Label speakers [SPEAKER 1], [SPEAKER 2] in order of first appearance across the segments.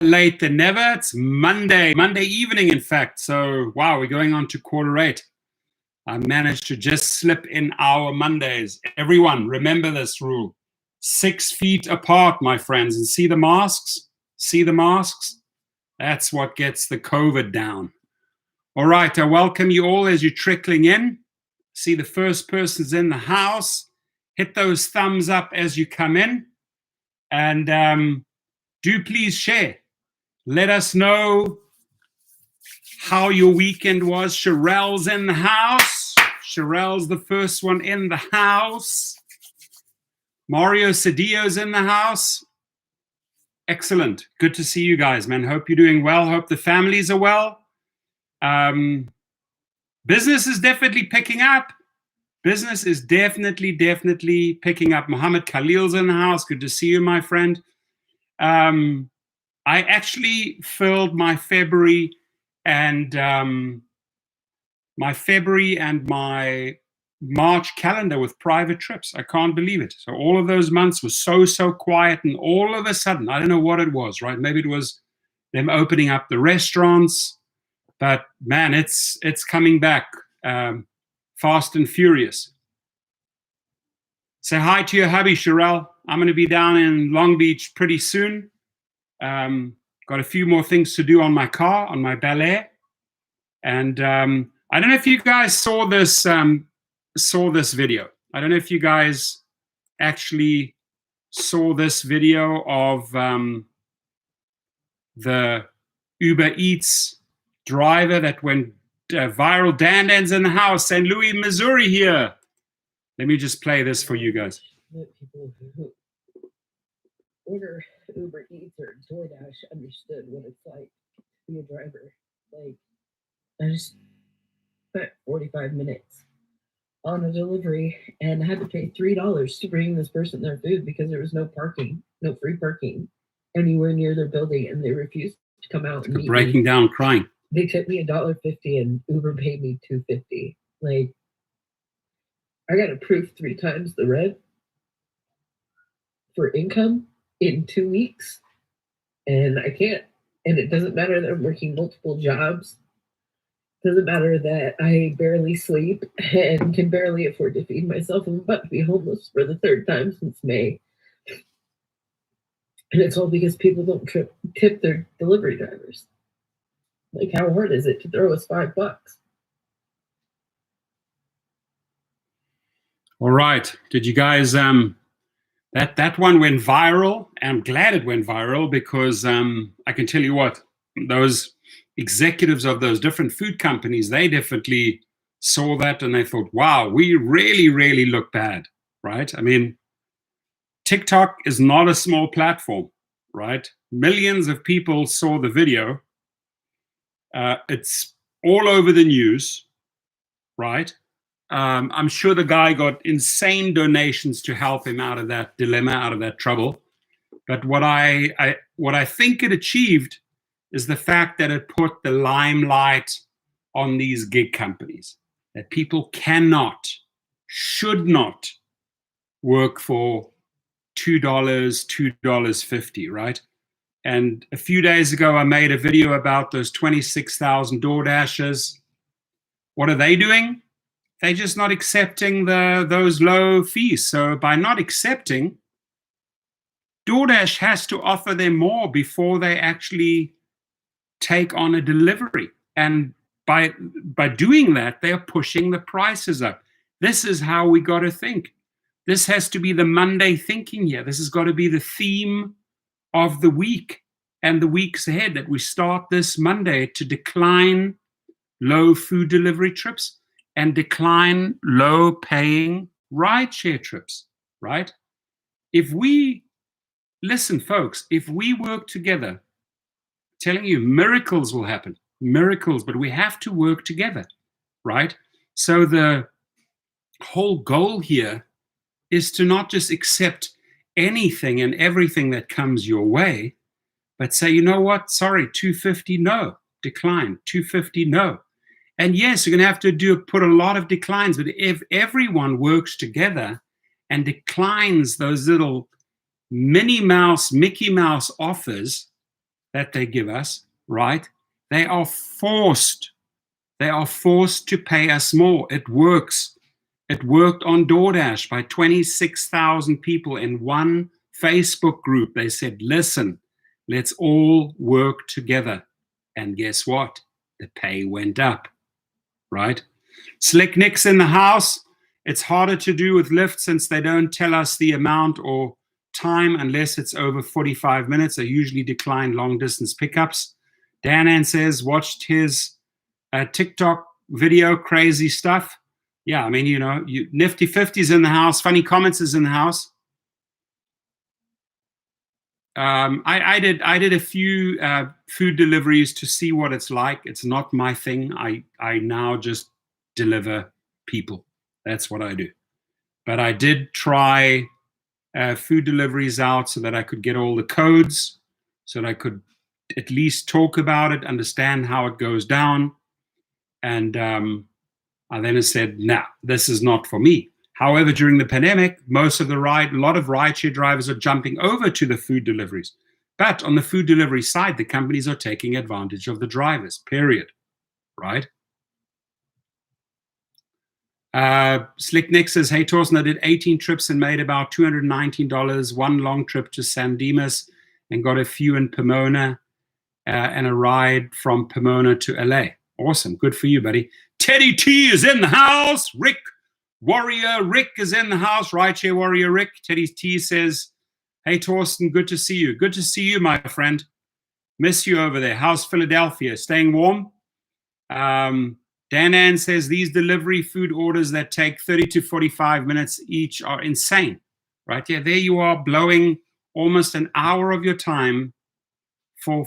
[SPEAKER 1] late than never. It's Monday evening, in fact. So, wow, we're going on to 8:15. I managed to just slip in our Mondays. Everyone, remember this rule. 6 feet apart, my friends. And see the masks? See the masks? That's what gets the COVID down. All right, I welcome you all as you're trickling in. See the first person's in the house. Hit those thumbs up as you come in. And do please share. Let us know how your weekend was. Sherelle's in the house. Sherelle's the first one in the house. Mario Cedillo's in the house. Excellent. Good to see you guys, man. Hope you're doing well. Hope the families are well. Business is definitely picking up. Business is definitely picking up. Mohammed Khalil's in the house. Good to see you, my friend. I actually filled my February and my March calendar with private trips. I can't believe it. So all of those months were so quiet, and all of a sudden, I don't know what it was, right? Maybe it was them opening up the restaurants, but man, it's coming back fast and furious. Say hi to your hubby, Sherelle. I'm going to be down in Long Beach pretty soon. Got a few more things to do on my car, on my ballet. And I don't know if you guys saw this video. I don't know if you guys actually saw this video of the Uber Eats driver that went viral. Dan's in the house. St. Louis, Missouri here. Let me just play this for you guys.
[SPEAKER 2] People who order Uber Eats or DoorDash understood what it's like to be a driver. Like, I just spent 45 minutes on a delivery and I had to pay $3 to bring this person their food because there was no parking, no free parking anywhere near their building, and they refused to come out and meet
[SPEAKER 1] breaking
[SPEAKER 2] me.
[SPEAKER 1] Down crying.
[SPEAKER 2] They tipped me $1.50 and Uber paid me $2.50. Like, I got approved 3 times the rent for income in 2 weeks, and I can't. And it doesn't matter that I'm working multiple jobs. It doesn't matter that I barely sleep and can barely afford to feed myself. I'm about to be homeless for the 3rd time since May. And it's all because people don't tip their delivery drivers. Like, how hard is it to throw us $5?
[SPEAKER 1] All right. Did you guys, that one went viral. I'm glad it went viral because I can tell you what, those executives of those different food companies, they definitely saw that and they thought, wow, we really look bad, right? I mean, TikTok is not a small platform, right? Millions of people saw the video. It's all over the news, right? I'm sure the guy got insane donations to help him out of that dilemma, out of that trouble. But what I think it achieved is the fact that it put the limelight on these gig companies, that people cannot, should not work for $2, $2.50, right? And a few days ago, I made a video about those 26,000 DoorDashers. What are they doing? They're just not accepting those low fees. So by not accepting, DoorDash has to offer them more before they actually take on a delivery. And by doing that, they're pushing the prices up. This is how we got to think. This has to be the Monday thinking here. This has got to be the theme of the week and the weeks ahead, that we start this Monday to decline low food delivery trips and decline low-paying rideshare trips, right? Listen, folks, if we work together, I'm telling you, miracles will happen. Miracles, but we have to work together, right? So the whole goal here is to not just accept anything and everything that comes your way, but say, you know what? Sorry, $2.50, no. Decline. $2.50, no. And yes, you're going to have to put a lot of declines, but if everyone works together and declines those little Mickey Mouse offers, that they give us, right? They are forced to pay us more. It works. It worked on DoorDash by 26,000 people in one Facebook group. They said, listen, let's all work together. And guess what? The pay went up, right? Slick Nick's in the house. It's harder to do with Lyft since they don't tell us the amount or time unless it's over 45 minutes. They usually decline long distance pickups. Dan says, watched his TikTok video, crazy stuff. Yeah, I mean, Nifty 50's in the house. Funny Comments is in the house. I did a few food deliveries to see what it's like. It's not my thing. I now just deliver people. That's what I do. But I did try food deliveries out so that I could get all the codes, so that I could at least talk about it, understand how it goes down. And I then said, nah, this is not for me. However, during the pandemic, a lot of rideshare drivers are jumping over to the food deliveries. But on the food delivery side, the companies are taking advantage of the drivers, period, right? Slick Nick says, hey, Torsten, I did 18 trips and made about $219, one long trip to San Dimas and got a few in Pomona and a ride from Pomona to LA. Awesome. Good for you, buddy. Teddy T is in the house. Warrior Rick is in the house. Rideshare Warrior Rick. Teddy T says, hey, Torsten, good to see you. Good to see you, my friend. Miss you over there. How's Philadelphia? Staying warm? Dan says, these delivery food orders that take 30 to 45 minutes each are insane, right? Yeah, there you are blowing almost an hour of your time for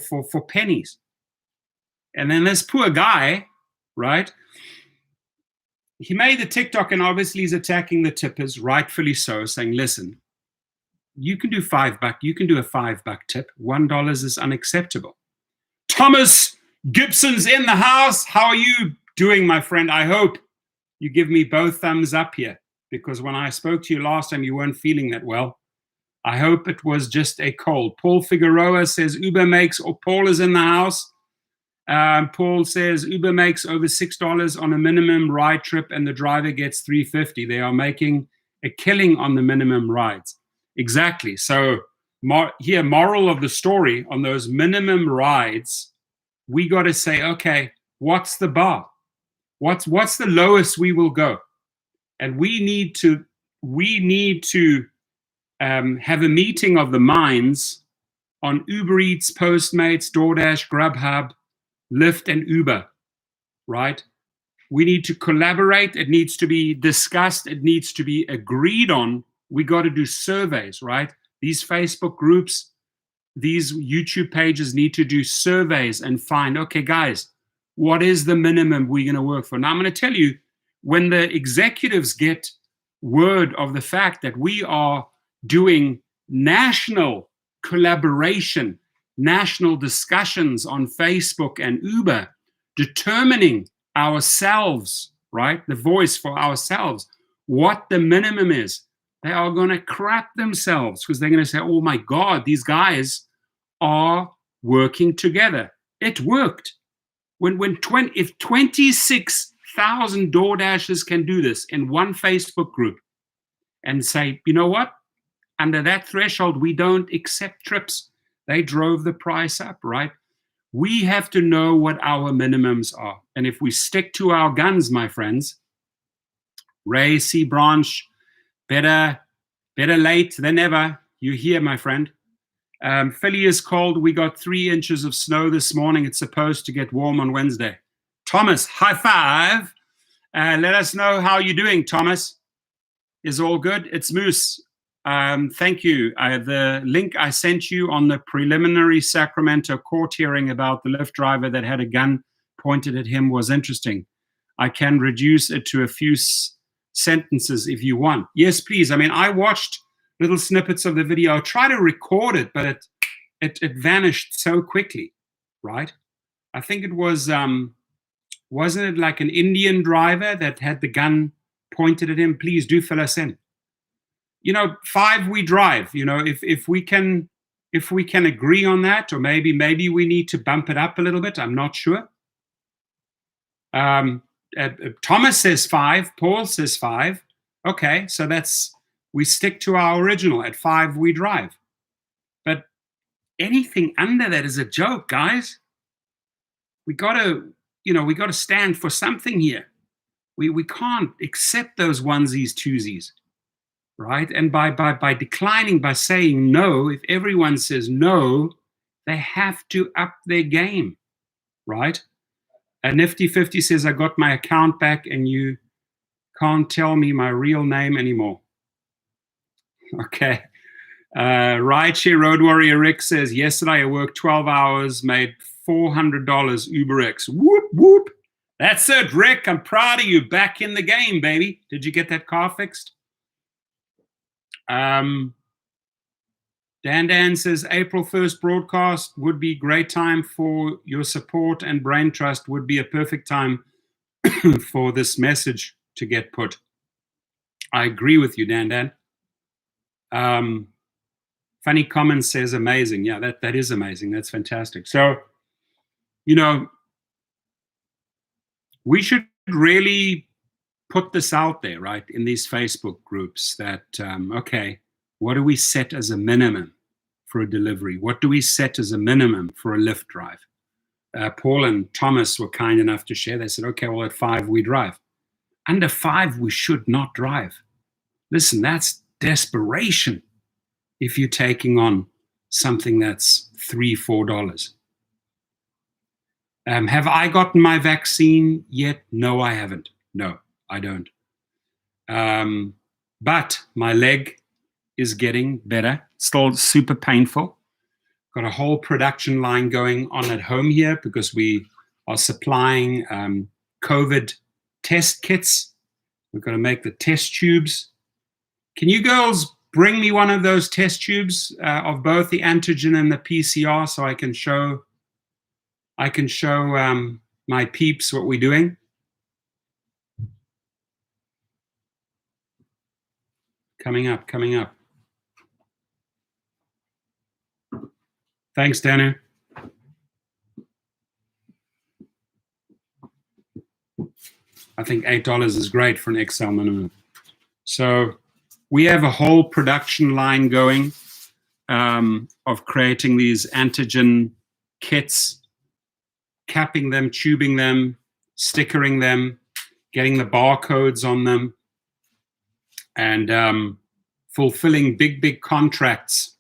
[SPEAKER 1] pennies. And then this poor guy, right? He made the TikTok and obviously he's attacking the tippers, rightfully so, saying, listen, you can do $5. You can do a $5 tip. $1 is unacceptable. Thomas Gibson's in the house. How are you doing, my friend? I hope you give me both thumbs up here, because when I spoke to you last time, you weren't feeling that well. I hope it was just a cold. Paul Figueroa says Uber makes, or Paul is in the house. Paul says Uber makes over $6 on a minimum ride trip and the driver gets $3.50. They are making a killing on the minimum rides. Exactly. So here, moral of the story, on those minimum rides, we got to say, okay, what's the bar? What's the lowest we will go? And we need to have a meeting of the minds on Uber Eats, Postmates, DoorDash, Grubhub, Lyft, and Uber, right? We need to collaborate. It needs to be discussed. It needs to be agreed on. We got to do surveys, right? These Facebook groups, these YouTube pages need to do surveys and find, okay, guys, what is the minimum we're going to work for? Now, I'm going to tell you, when the executives get word of the fact that we are doing national collaboration, national discussions on Facebook and Uber, determining ourselves, right, the voice for ourselves, what the minimum is, they are going to crap themselves, because they're going to say, oh my God, these guys are working together. It worked. If 26,000 DoorDashers can do this in one Facebook group and say, you know what, under that threshold, we don't accept trips. They drove the price up, right? We have to know what our minimums are. And if we stick to our guns, my friends, Ray C. Branch, better late than never. You hear, my friend. Philly is cold. We got 3 inches of snow this morning. It's supposed to get warm on Wednesday. Thomas, high five. Let us know how you're doing, Thomas. Is all good? It's Moose. Thank you. The link I sent you on the preliminary Sacramento court hearing about the Lyft driver that had a gun pointed at him was interesting. I can reduce it to a few sentences if you want. Yes, please. I mean, I watched little snippets of the video. I tried to record it, but it vanished so quickly, right? I think it was, wasn't it like an Indian driver that had the gun pointed at him? Please do fill us in. 5 we drive. If we can if we can agree on that, or maybe we need to bump it up a little bit. I'm not sure. Thomas says 5. Paul says 5. Okay, so we stick to our original. At 5 we drive. But anything under that is a joke, guys. We gotta stand for something here. We can't accept those onesies, twosies, right? And by declining, by saying no, if everyone says no, they have to up their game, right? Nifty 50 says, I got my account back and you can't tell me my real name anymore. Okay. Rideshare Road Warrior Rick says, yesterday I worked 12 hours, made $400 UberX. Whoop, whoop. That's it, Rick. I'm proud of you. Back in the game, baby. Did you get that car fixed? Dan says, April 1st broadcast would be great time for your support, and Brain Trust would be a perfect time for this message to get put. I agree with you, Dan. Funny Comment says, amazing. Yeah, that is amazing. That's fantastic. So, we should really put this out there, right, in these Facebook groups that, okay, what do we set as a minimum for a delivery? What do we set as a minimum for a Lyft drive? Paul and Thomas were kind enough to share. They said, okay, well, at 5 we drive. Under 5, we should not drive. Listen, that's desperation if you're taking on something that's $3, $4. Have I gotten my vaccine yet? No, I haven't. No, I don't. But my leg is getting better. Still super painful. Got a whole production line going on at home here because we are supplying COVID test kits. We've got to make the test tubes. Can you girls bring me one of those test tubes of both the antigen and the PCR so I can show my peeps what we're doing? Coming up. Thanks, Danu. I think $8 is great for an XL minimum. So we have a whole production line going of creating these antigen kits, capping them, tubing them, stickering them, getting the barcodes on them, and fulfilling big contracts,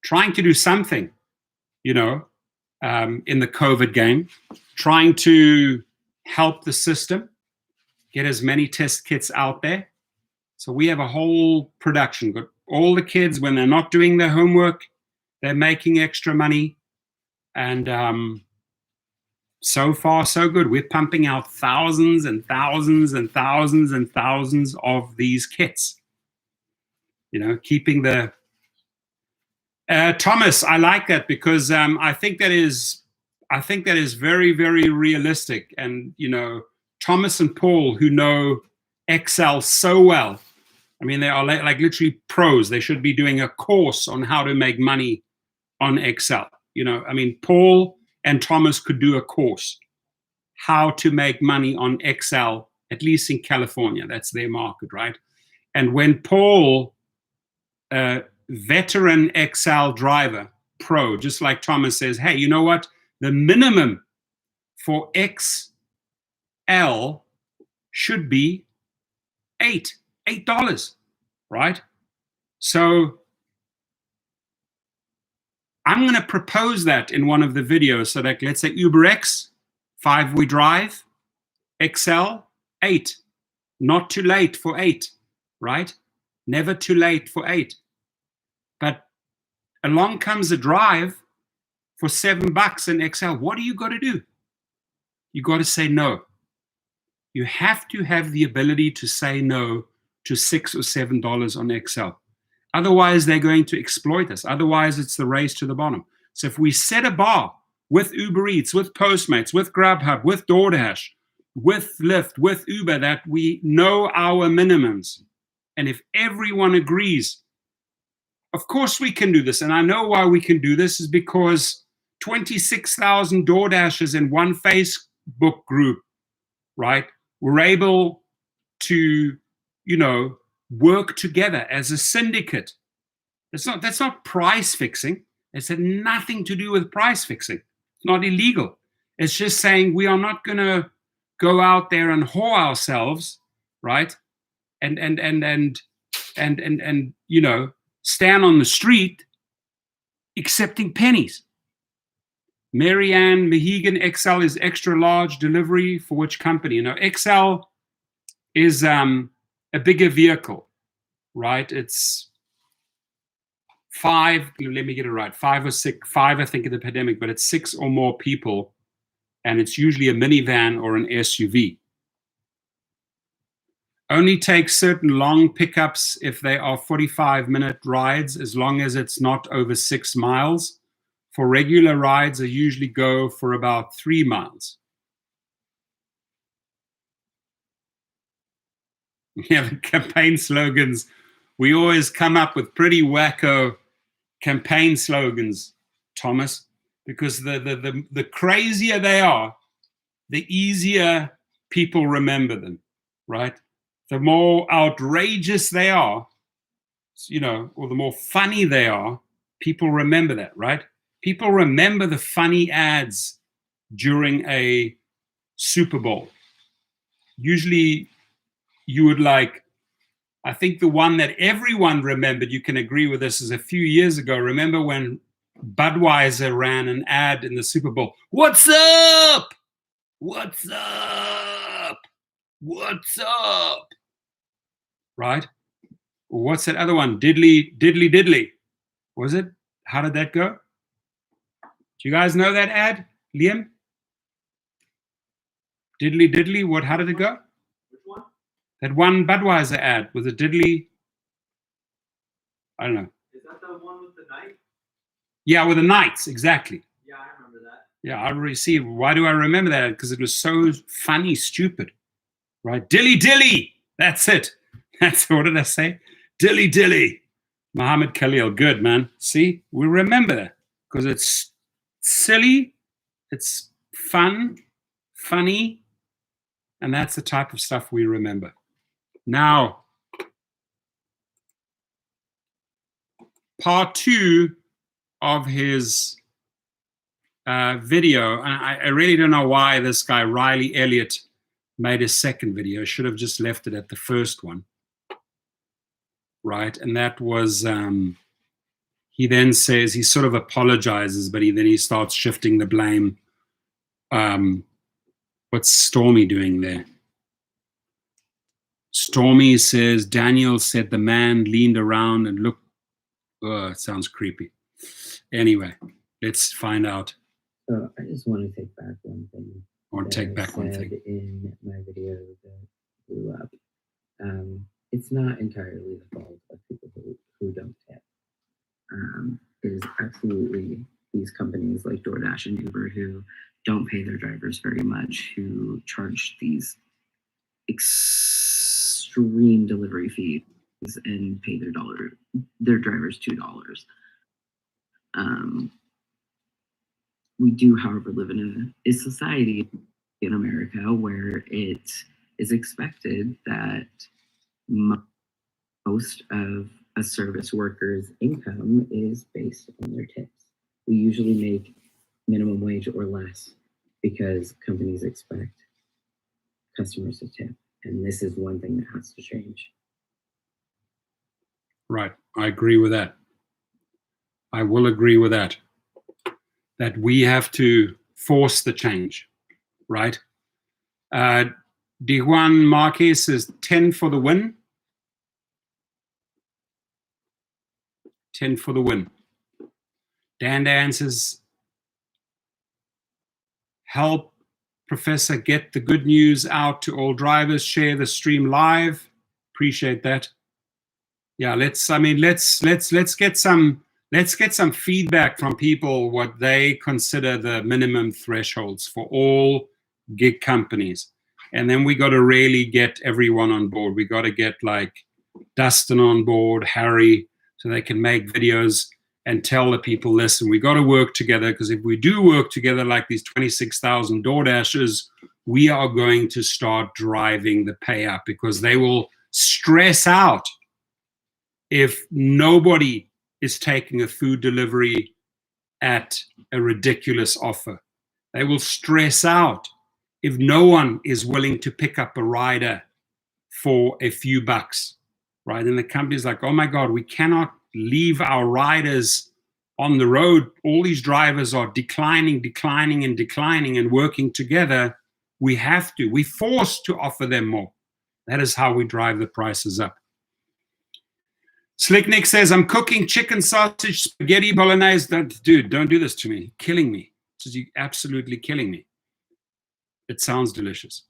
[SPEAKER 1] trying to do something, in the COVID game, trying to help the system, get as many test kits out there. So we have a whole production. Got all the kids, when they're not doing their homework, they're making extra money. And so far, so good. We're pumping out thousands and thousands and thousands and thousands of these kits. Keeping the... Thomas, I like that because I think that is very, very realistic. And, Thomas and Paul, who know Excel so well, I mean, they are like literally pros. They should be doing a course on how to make money on Excel. Paul and Thomas could do a course, how to make money on Excel, at least in California. That's their market, right? And when Paul, veteran Excel driver, pro, just like Thomas says, hey, you know what? The minimum for XL should be $8, right? So I'm going to propose that in one of the videos. So that, let's say UberX, 5 we drive, XL, 8. Not too late for 8, right? Never too late for 8. But along comes a drive for $7 in XL. What do you got to do? You got to say no. You have to have the ability to say no to $6 or $7 on XL. Otherwise, they're going to exploit us. Otherwise, it's the race to the bottom. So if we set a bar with Uber Eats, with Postmates, with Grubhub, with DoorDash, with Lyft, with Uber, that we know our minimums, and if everyone agrees of course we can do this. And I know why we can do this is because 26,000 DoorDashers in one Facebook group, right, were able to, work together as a syndicate. That's not price fixing. It's had nothing to do with price fixing. It's not illegal. It's just saying we are not going to go out there and whore ourselves, right? And stand on the street accepting pennies. Marianne Mahegan, XL is extra large delivery for which company? XL is a bigger vehicle, right? It's 5, let me get it right, 5 or 6, 5 I think in the pandemic, but it's 6 or more people, and it's usually a minivan or an SUV. Only takes certain long pickups if they are 45-minute rides, as long as it's not over 6 miles. For regular rides, I usually go for about 3 miles. Yeah, the campaign slogans. We always come up with pretty wacko campaign slogans, Thomas, because the crazier they are, the easier people remember them, right? The more outrageous they are, or the more funny they are, people remember that, right? People remember the funny ads during a Super Bowl. Usually you would I think the one that everyone remembered, you can agree with this, is a few years ago. Remember when Budweiser ran an ad in the Super Bowl? What's up? What's up? What's up? Right? What's that other one? Diddly, diddly, diddly. Was it? How did that go? Do you guys know that ad, Liam? Diddly, diddly. What? How did it go?
[SPEAKER 3] Which one?
[SPEAKER 1] That one Budweiser ad with a diddly. I don't know.
[SPEAKER 3] Is that the one with the knight?
[SPEAKER 1] Yeah, with the knights, exactly.
[SPEAKER 3] Yeah, I remember that.
[SPEAKER 1] Yeah, I received. Why do I remember that? Because it was so funny, stupid, right? Dilly dilly. That's it. That's what did I say? Dilly dilly. Muhammad Khalil. Good, man. See, we remember that because it's silly, it's fun, funny, and that's the type of stuff we remember. Now, part 2 of his video, and I really don't know why this guy, Riley Elliott, made a second video. Should have just left it at the first one, right? And that was, he then says, he sort of apologizes, but then he starts shifting the blame. What's Stormy doing there? Stormy says, Daniel said the man leaned around and looked. Oh, it sounds creepy. Anyway, let's find out.
[SPEAKER 2] So I just want to take back one thing.
[SPEAKER 1] Or take back one thing.
[SPEAKER 2] In my video that blew up, it's not entirely the fault of people who don't tip. It is absolutely these companies like DoorDash and Uber who don't pay their drivers very much, who charge these extreme delivery fees and pay their drivers $2. We do, however, live in a society in America where it is expected that most of a service worker's income is based on their tips. We usually make minimum wage or less because companies expect customers to tip. And this is one thing that has to change.
[SPEAKER 1] Right. I agree with that. I will agree with that. That we have to force the change, right? Dijuan Marquez says 10 for the win. 10 for the win. Dan says, help Professor get the good news out to all drivers. Share the stream live. Appreciate that. Yeah, let's get some feedback from people what they consider the minimum thresholds for all gig companies. And then we got to really get everyone on board. We got to get like Dustin on board, Harry, so they can make videos and tell the people, listen, we got to work together, because if we do work together like these 26,000 DoorDashers, we are going to start driving the pay up, because they will stress out if nobody is taking a food delivery at a ridiculous offer. They will stress out if no one is willing to pick up a rider for a few bucks, right? And the company's like, oh my God, we cannot leave our riders on the road. All these drivers are declining and working together. We have to. We're forced to offer them more. That is how we drive the prices up. Slick Nick says, I'm cooking chicken sausage, spaghetti, bolognese. Dude, don't do this to me. Killing me. This is absolutely killing me. It sounds delicious.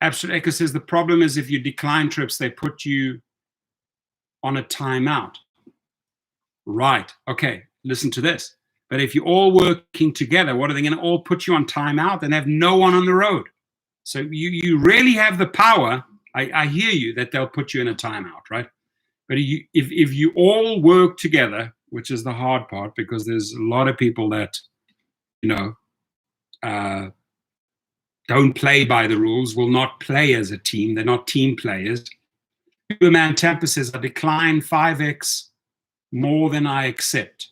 [SPEAKER 1] Absolute Echo says, the problem is if you decline trips, they put you on a timeout. Right. Okay. Listen to this. But if you're all working together, what are they going to all put you on timeout and have no one on the road? So you really have the power. I hear you that they'll put you in a timeout, right? But if you all work together, which is the hard part, because there's a lot of people that, don't play by the rules, will not play as a team. They're not team players. Uberman Tampa says, I decline 5x more than I accept.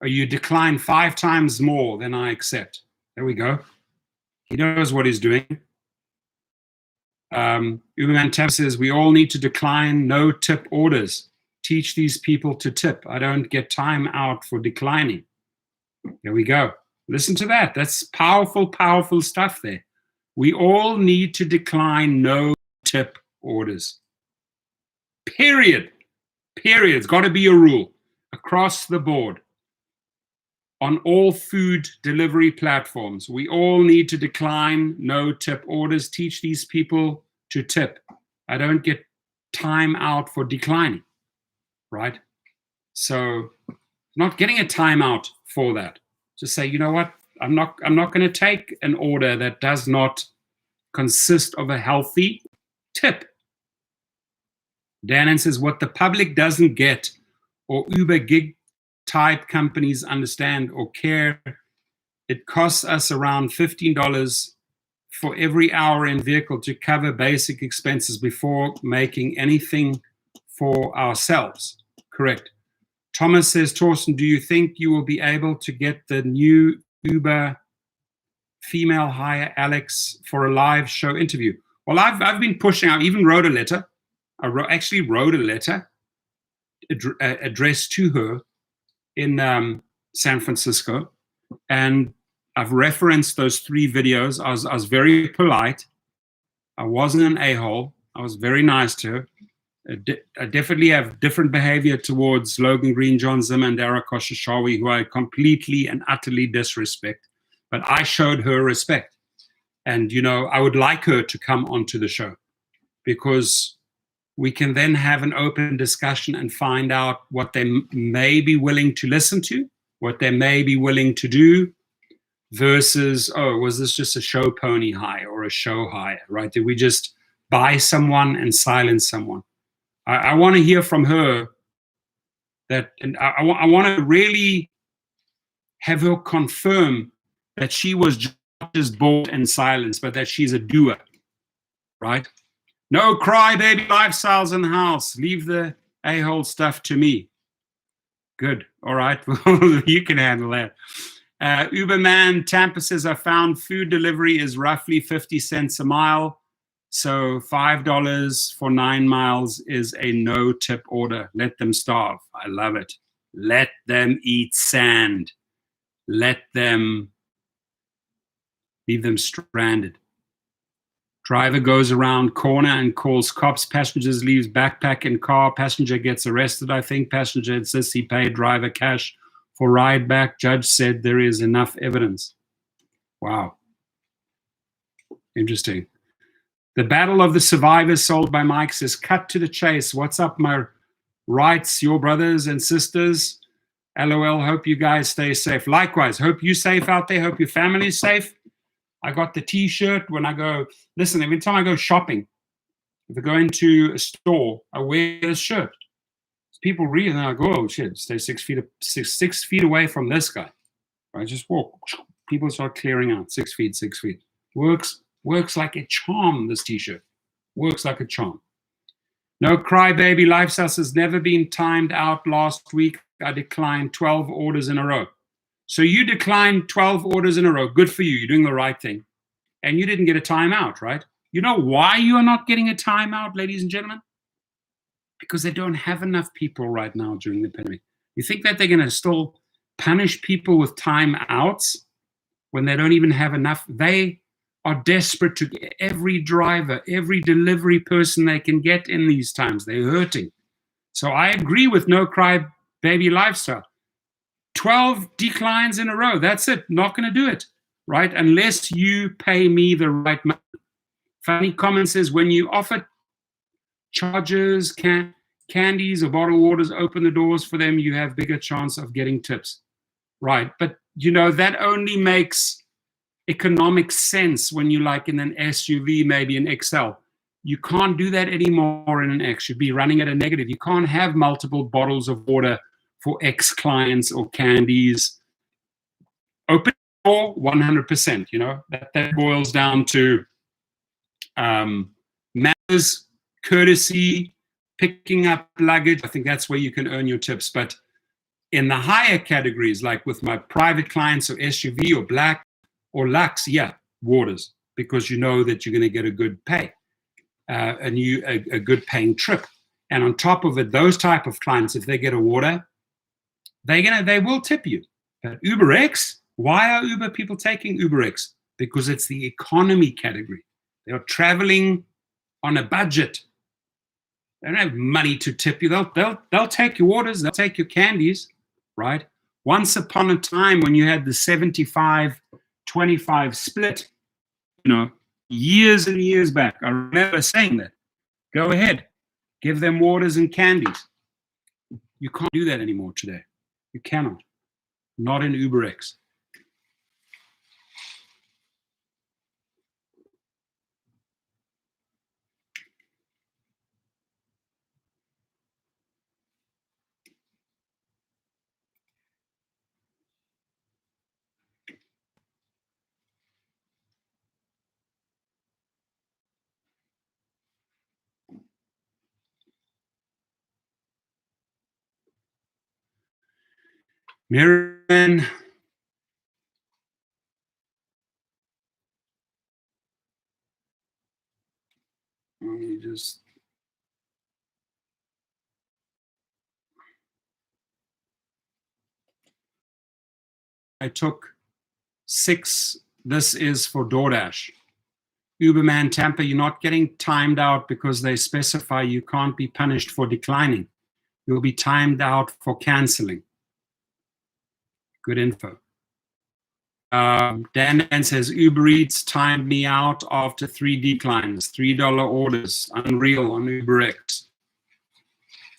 [SPEAKER 1] Or you decline 5 times more than I accept. There we go. He knows what he's doing. Uberman Tampa says, we all need to decline no tip orders. Teach these people to tip. I don't get time out for declining. There we go. Listen to that. That's powerful, powerful stuff there. We all need to decline no tip orders. Period. Period. It's got to be a rule across the board. On all food delivery platforms, we all need to decline no tip orders. Teach these people to tip. I don't get time out for declining, right? So not getting a timeout for that. Just say, you know what? I'm not going to take an order that does not consist of a healthy tip. Dan says, what the public doesn't get, or Uber gig type companies understand or care, it costs us around $15 for every hour in vehicle to cover basic expenses before making anything for ourselves. Correct. Thomas says, Torsten, do you think you will be able to get the new Uber female hire Alex for a live show interview? Well, I've been pushing. I even wrote a letter. Actually wrote a letter addressed to her in San Francisco, and I've referenced those 3 videos. I was very polite. I wasn't an a-hole. I was very nice to her. I definitely have different behavior towards Logan Green, John Zimmer, and Dara Koshashawi, who I completely and utterly disrespect. But I showed her respect. And, I would like her to come onto the show, because we can then have an open discussion and find out what they may be willing to listen to, what they may be willing to do, versus, oh, was this just a show pony hire or a show hire, right? Did we just buy someone and silence someone? I want to hear from her that, and I want to really have her confirm that she was just bought and silenced, but that she's a doer, right? No crybaby lifestyles in the house. Leave the a-hole stuff to me. Good. All right. You can handle that. Uberman Tampa says, I found food delivery is roughly 50 cents a mile. So $5 for 9 miles is a no tip order. Let them starve. I love it. Let them eat sand. Let them leave them stranded. Driver goes around corner and calls cops. Passengers leaves backpack in car. Passenger gets arrested. I think passenger insists he paid driver cash for ride back. Judge said there is enough evidence. Wow. Interesting. The Battle of the Survivors, sold by Mike, says, cut to the chase. What's up, my rights, your brothers and sisters? LOL, hope you guys stay safe. Likewise, hope you're safe out there. Hope your family's safe. I got the t-shirt when I go, listen, every time I go shopping, if I go into a store, I wear this shirt. People read and they're like, oh shit, stay 6 feet away from this guy. Right? Just walk. People start clearing out 6 feet, 6 feet. Works like a charm, this t-shirt. Works like a charm. No crybaby lifestyles has never been timed out. Last week, I declined 12 orders in a row. So you declined 12 orders in a row. Good for you. You're doing the right thing. And you didn't get a timeout, right? You know why you are not getting a timeout, ladies and gentlemen? Because they don't have enough people right now during the pandemic. You think that they're going to still punish people with timeouts when they don't even have enough? They are desperate to get every driver, every delivery person they can get in these times. They're hurting. So I agree with no cry baby lifestyle. 12 declines in a row. That's it. Not going to do it, right? Unless you pay me the right money. Funny comment says, when you offer charges, candies or bottled waters, open the doors for them, you have bigger chance of getting tips. Right. But, you know, that only makes economic sense when you like in an SUV, maybe an XL. You can't do that anymore in an X. You'd be running at a negative. You can't have multiple bottles of water for X clients or candies. Open door, 100%. You know, that boils down to manners, courtesy, picking up luggage. I think that's where you can earn your tips. But in the higher categories, like with my private clients or SUV or black or Lux, yeah, waters, because you know that you're going to get a good pay, a good paying trip. And on top of it, those type of clients, if they get a water, they will tip you. But UberX, why are Uber people taking UberX? Because it's the economy category. They are traveling on a budget. They don't have money to tip you. They'll take your waters, they'll take your candies, right? Once upon a time when you had the 75-25 split, you know, years and years back, I remember saying that. Go ahead, give them waters and candies. You can't do that anymore today. You cannot. Not in UberX. Marianne, let me just. I took 6. This is for DoorDash. Uberman Tampa, you're not getting timed out because they specify you can't be punished for declining. You'll be timed out for canceling. Good info. Dan says, Uber Eats timed me out after 3 declines, $3 orders, unreal on UberX.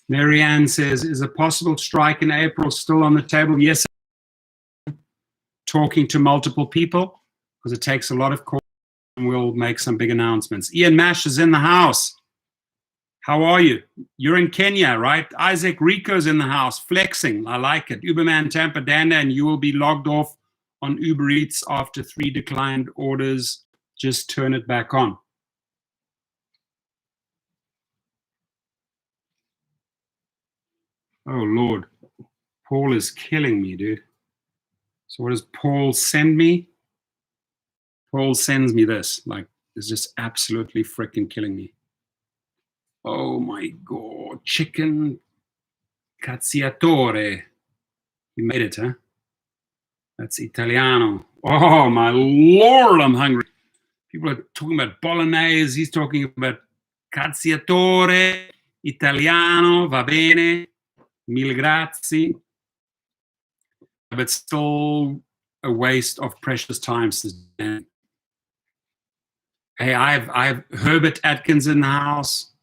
[SPEAKER 1] Marianne says, is a possible strike in April still on the table? Yes. Talking to multiple people, because it takes a lot of calls, and we'll make some big announcements. Ian Mash is in the house. How are you? You're in Kenya, right? Isaac Rico's in the house, flexing. I like it. Uberman Tampa, Danda, and you will be logged off on Uber Eats after 3 declined orders. Just turn it back on. Oh, Lord. Paul is killing me, dude. So what does Paul send me? Paul sends me this. Like, it's just absolutely freaking killing me. Oh, my God. Chicken cazziatore. You made it, huh? That's Italiano. Oh, my Lord, I'm hungry. People are talking about bolognese. He's talking about cazziatore, Italiano, va bene, mille grazie. But still a waste of precious time. Hey, I have Herbert Atkins in the house,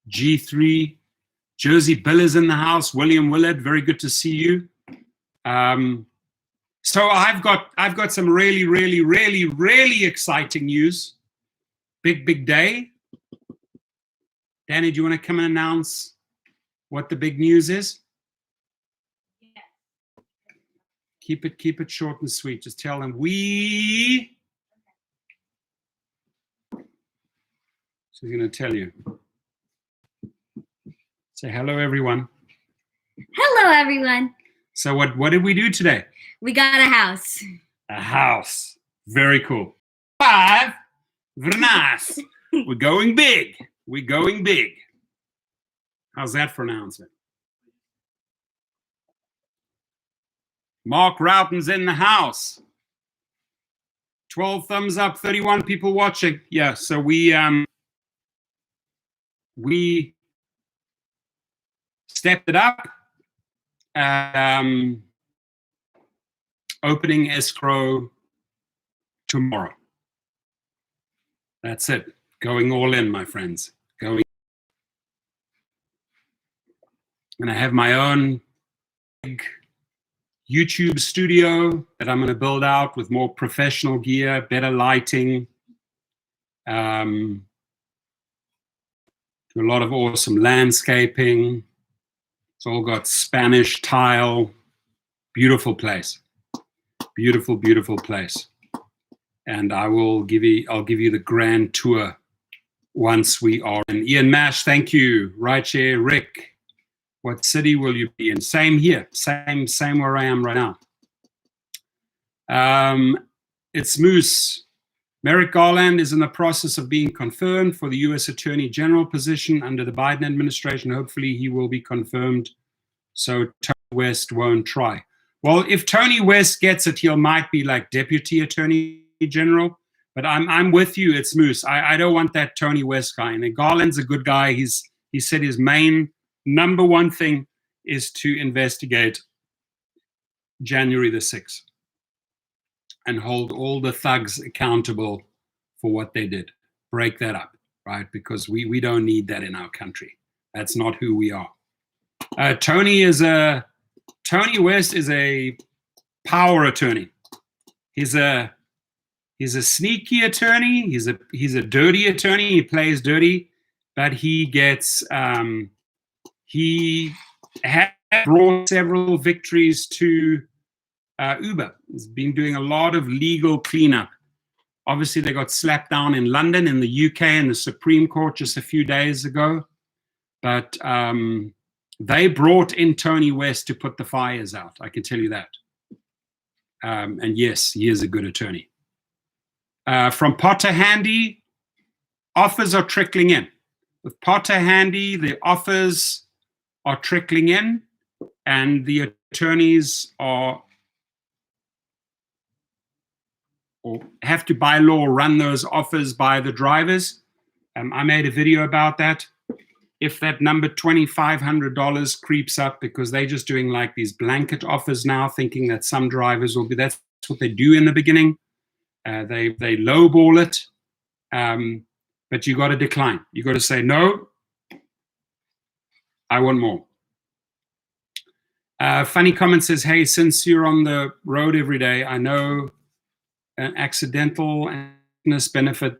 [SPEAKER 1] G3, Jersey Bill is in the house, William Willard, very good to see you. So I've got some really exciting news. Big day. Danny, do you want to come and announce what the big news is?
[SPEAKER 4] Yes.
[SPEAKER 1] Keep it short and sweet. Just tell them we. She's going to tell you. Say hello, everyone.
[SPEAKER 4] Hello, everyone.
[SPEAKER 1] So what did we do today?
[SPEAKER 4] We got a house.
[SPEAKER 1] A house. Very cool. 5. Very nice. We're going big. We're going big. How's that for an announcement? Mark Roughton's in the house. 12 thumbs up, 31 people watching. Yeah, so we stepped it up. Opening escrow tomorrow. That's it. Going all in, my friends. Going. And I have my own big YouTube studio that I'm going to build out with more professional gear, better lighting. Do a lot of awesome landscaping. It's all got Spanish tile. Beautiful place. Beautiful, beautiful place. And I'll give you the grand tour once we are in. Ian Mash, thank you. Right here, Rick. What city will you be in? Same here. Same where I am right now. It's Moose. Merrick Garland is in the process of being confirmed for the U.S. Attorney General position under the Biden administration. Hopefully he will be confirmed so Tony West won't try. Well, if Tony West gets it, he might be like Deputy Attorney General. But I'm with you. It's Moose. I don't want that Tony West guy. And Garland's a good guy. He said his main number one thing is to investigate January the 6th and hold all the thugs accountable for what they did. Break that up, right? Because we don't need that in our country. That's not who we are. Tony West is a power attorney. He's a sneaky attorney. He's a dirty attorney. He plays dirty, but he gets he has brought several victories to Uber. He's been doing a lot of legal cleanup. Obviously, they got slapped down in London, in the UK, in the Supreme Court just a few days ago. But they brought in Tony West to put the fires out. I can tell you that. And yes, he is a good attorney. From Potter Handy, offers are trickling in. With Potter Handy, the offers are trickling in, and the attorneys are or have to, by law, run those offers by the drivers. I made a video about that. If that number $2,500 creeps up, because they're just doing like these blanket offers now, thinking that some drivers will be, that's what they do in the beginning. They lowball it, but you got to decline. You got to say, no, I want more. Funny comment says, hey, since you're on the road every day, I know an accidental benefit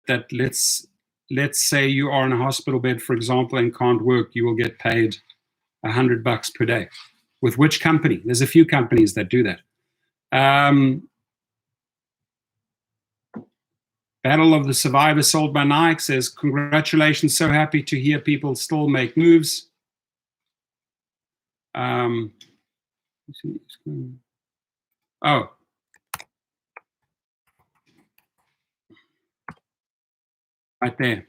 [SPEAKER 1] that let's say you are in a hospital bed, for example, and can't work, you will get paid $100 per day. With which company? There's a few companies that do that. Battle of the Survivor sold by Nike says, congratulations, so happy to hear people still make moves. Oh. Right there.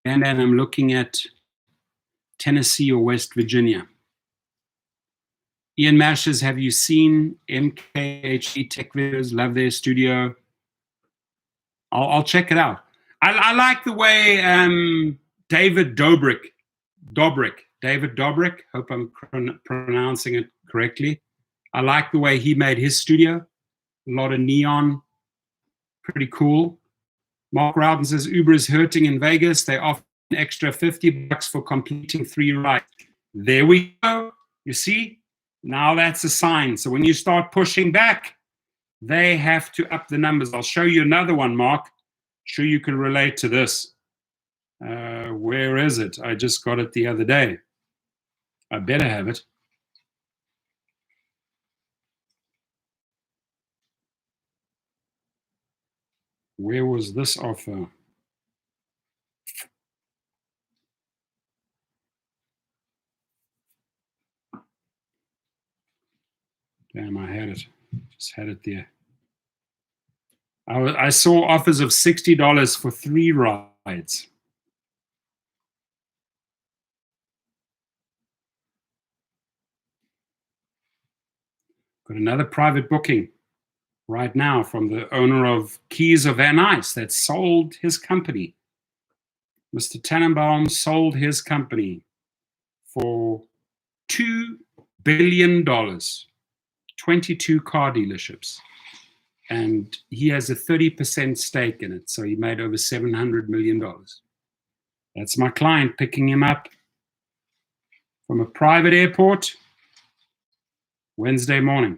[SPEAKER 1] And then I'm looking at Tennessee or West Virginia. Ian Mashers, have you seen MKHD Tech videos? Love their studio. I'll check it out. I like the way David Dobrik, hope I'm pronouncing it correctly. I like the way he made his studio. A lot of neon, pretty cool. Mark Rowden says, Uber is hurting in Vegas. They offer an extra $50 for completing 3 rides. There we go. You see? Now that's a sign. So when you start pushing back, they have to up the numbers. I'll show you another one, Mark. Sure you can relate to this. Where is it? I just got it the other day. I better have it. Where was this offer? Damn, I had it. Just had it there. I saw offers of $60 for 3 rides. Got another private booking right now from the owner of Keys of Van Nuys that sold his company. Mr. Tannenbaum sold his company for $2 billion, 22 car dealerships. And he has a 30% stake in it. So he made over $700 million. That's my client picking him up from a private airport Wednesday morning.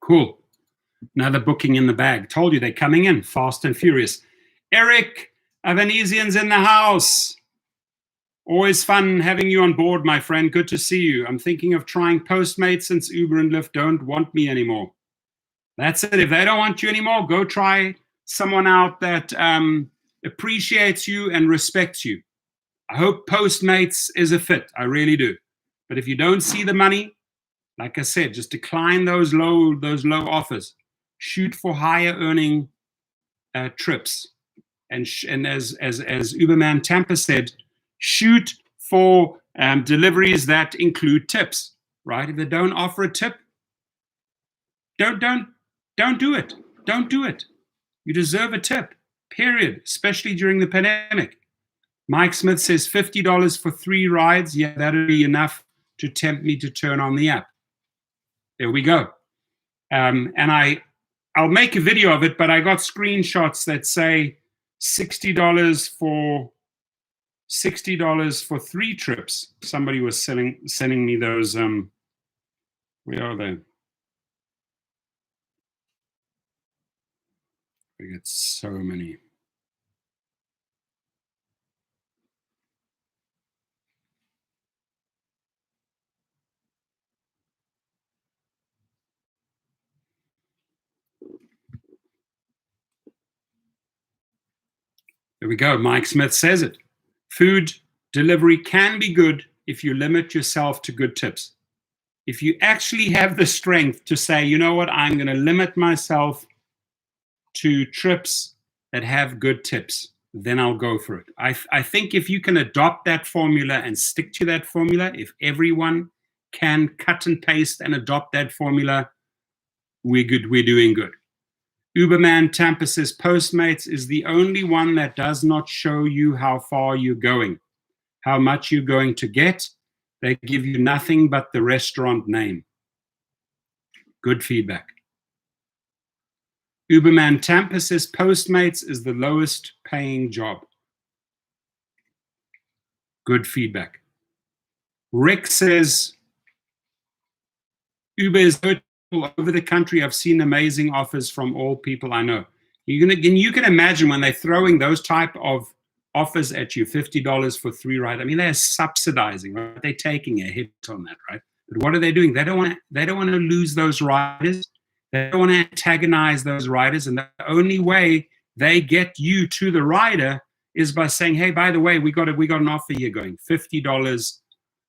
[SPEAKER 1] Cool. Another booking in the bag. Told you they're coming in fast and furious. Eric, Avanesians in the house. Always fun having you on board, my friend. Good to see you. I'm thinking of trying Postmates since Uber and Lyft don't want me anymore. That's it. If they don't want you anymore, go try someone out that appreciates you and respects you. I hope Postmates is a fit. I really do. But if you don't see the money, like I said, just decline those low offers. Shoot for higher earning trips. And as Uberman Tampa said, shoot for deliveries that include tips, right? If they don't offer a tip, don't do it. Don't do it. You deserve a tip, period, especially during the pandemic. Mike Smith says $50 for 3 rides. Yeah, that'll be enough to tempt me to turn on the app. There we go. And I'll make a video of it, but I got screenshots that say $60 for 3 trips. Somebody was sending me those. Where are they? We get so many. There we go. Mike Smith says it. Food delivery can be good if you limit yourself to good tips. If you actually have the strength to say, you know what, I'm going to limit myself to trips that have good tips, then I'll go for it. I think if you can adopt that formula and stick to that formula, if everyone can cut and paste and adopt that formula, we're good. We're doing good. Uberman Tampa says Postmates is the only one that does not show you how far you're going, how much you're going to get. They give you nothing but the restaurant name. Good feedback. Uberman Tampa says Postmates is the lowest paying job. Good feedback. Rick says Uber is good all over the country. I've seen amazing offers from all people I know. You can imagine when they're throwing those type of offers at you, $50 for 3 rides. I mean, they're subsidizing, right? They're taking a hit on that, right? But what are they doing? They don't want to lose those riders. They don't want to antagonize those riders. And the only way they get you to the rider is by saying, hey, by the way, we got an offer here going, $50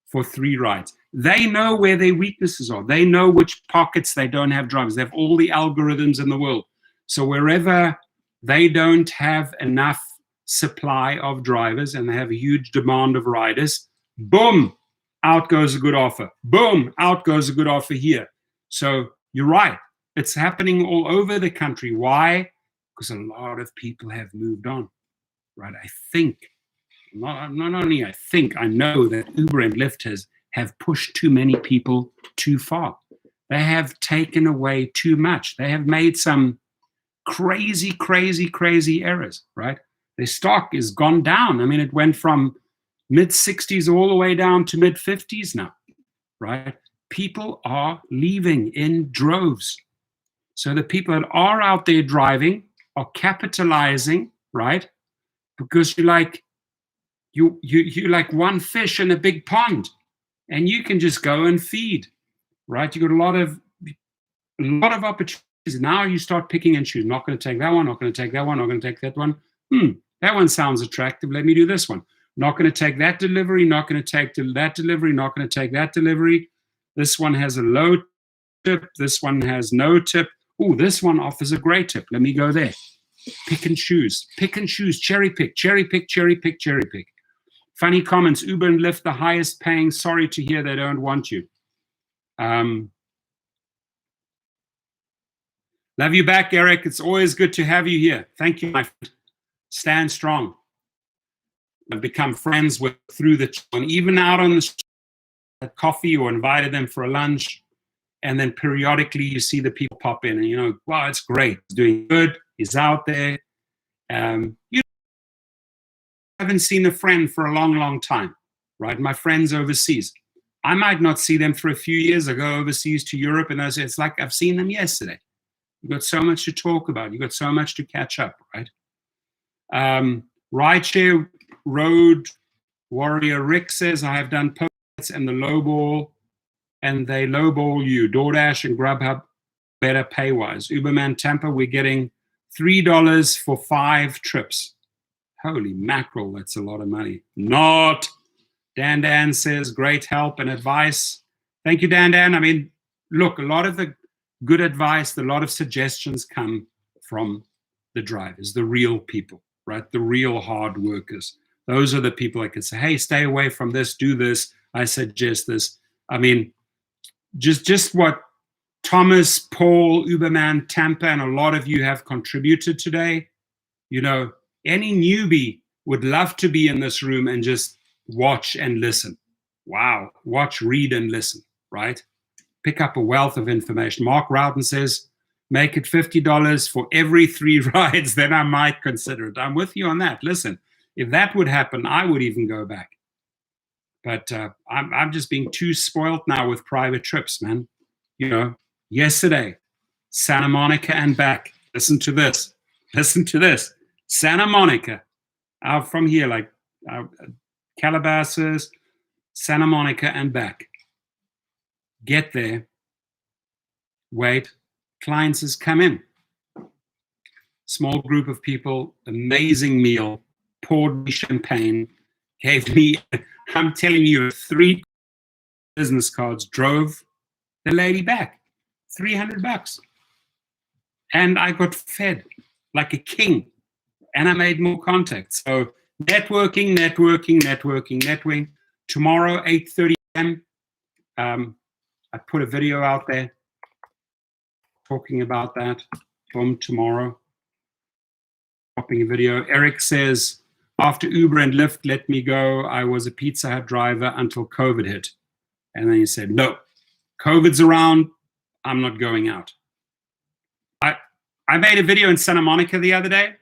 [SPEAKER 1] for 3 rides. They know where their weaknesses are. They know which pockets they don't have drivers. They have all the algorithms in the world. So wherever they don't have enough supply of drivers and they have a huge demand of riders, boom, out goes a good offer. Boom, out goes a good offer here. So you're right. It's happening all over the country. Why? Because a lot of people have moved on, right? I think, not only I think, I know that Uber and Lyft have pushed too many people too far. They have taken away too much. They have made some crazy, crazy, crazy errors, right? Their stock is gone down. I mean, it went from mid-60s all the way down to mid-50s now, right? People are leaving in droves. So the people that are out there driving are capitalizing, right? Because you're like one fish in a big pond, and you can just go and feed, right? You got a lot of opportunities. Now you start picking and choosing. Not going to take that one. Not going to take that one. Not going to take that one. That one sounds attractive. Let me do this one. Not going to take that delivery. Not going to take that delivery. Not going to take that delivery. This one has a low tip. This one has no tip. Oh, this one offers a great tip. Let me go there. Pick and choose. Pick and choose. Cherry pick. Cherry pick. Cherry pick. Cherry pick. Funny comments. Uber and Lyft, the highest paying. Sorry to hear they don't want you. Love you back, Eric. It's always good to have you here. Thank you, my friend. Stand strong. I've become friends with through the and even out on the street, at coffee or invited them for a lunch. And then periodically you see the people pop in and, you know, wow, it's great. He's doing good. He's out there. You haven't seen a friend for a long, long time, right? My friends overseas. I might not see them for a few years. I go overseas to Europe and it's like I've seen them yesterday. You've got so much to talk about. You've got so much to catch up, right? Rideshare Road Warrior Rick says, I have done posts and the lowball, and they lowball you. DoorDash and Grubhub better pay-wise. Uberman Tampa, we're getting $3 for 5 trips. Holy mackerel, that's a lot of money. Not. Dan says, great help and advice. Thank you, Dan. I mean, look, a lot of the good advice, a lot of suggestions come from the drivers, the real people, right? The real hard workers. Those are the people that can say, hey, stay away from this, do this, I suggest this. I mean, just what Thomas, Paul, Uberman, Tampa, and a lot of you have contributed today. You know, any newbie would love to be in this room and just watch and listen. Wow, watch, read, and listen, right? Pick up a wealth of information. Mark Rowden says, make it $50 for every 3 rides, then I might consider it. I'm with you on that. Listen, if that would happen, I would even go back. But I'm just being too spoiled now with private trips, man. You know, yesterday, Santa Monica and back. Listen to this. Listen to this. Santa Monica, out from here, like Calabasas, Santa Monica and back. Get there. Wait. Clients has come in. Small group of people, amazing meal, poured me champagne, gave me, I'm telling you, 3 business cards, drove the lady back. $300. And I got fed like a king. And I made more contacts. So networking. Tomorrow, 8:30 a.m. I put a video out there talking about that. Boom, tomorrow. Dropping a video. Eric says, after Uber and Lyft let me go, I was a Pizza Hut driver until COVID hit. And then he said, no, COVID's around. I'm not going out. I made a video in Santa Monica the other day.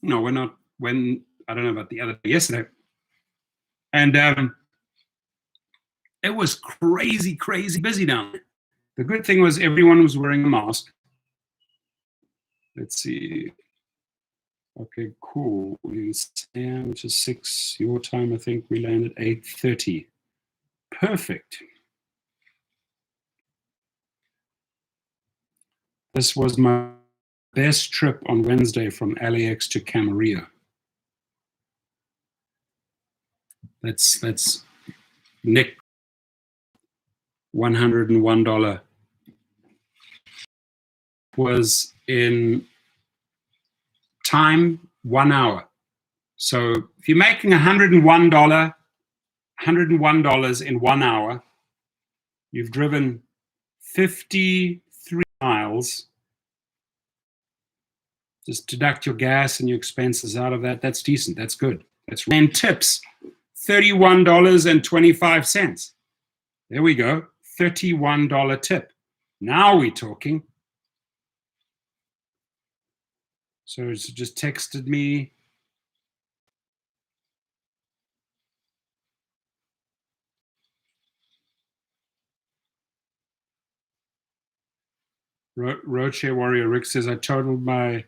[SPEAKER 1] No, we're not. When I don't know about the other day, yesterday. And it was crazy busy down there. The good thing was everyone was wearing a mask. Let's see. Okay, cool. Which is 6 your time. I think we landed 8:30. Perfect. This was my best trip on Wednesday from LAX to Camarillo. That's Nick, $101. Was in time 1 hour. So if you're making $101 in 1 hour, you've driven 53 miles. Just deduct your gas and your expenses out of that. That's decent. That's good. That's right. And tips, $31.25. There we go. $31 tip. Now we're talking. So it's just texted me. Roadshare Warrior Rick says, I totaled my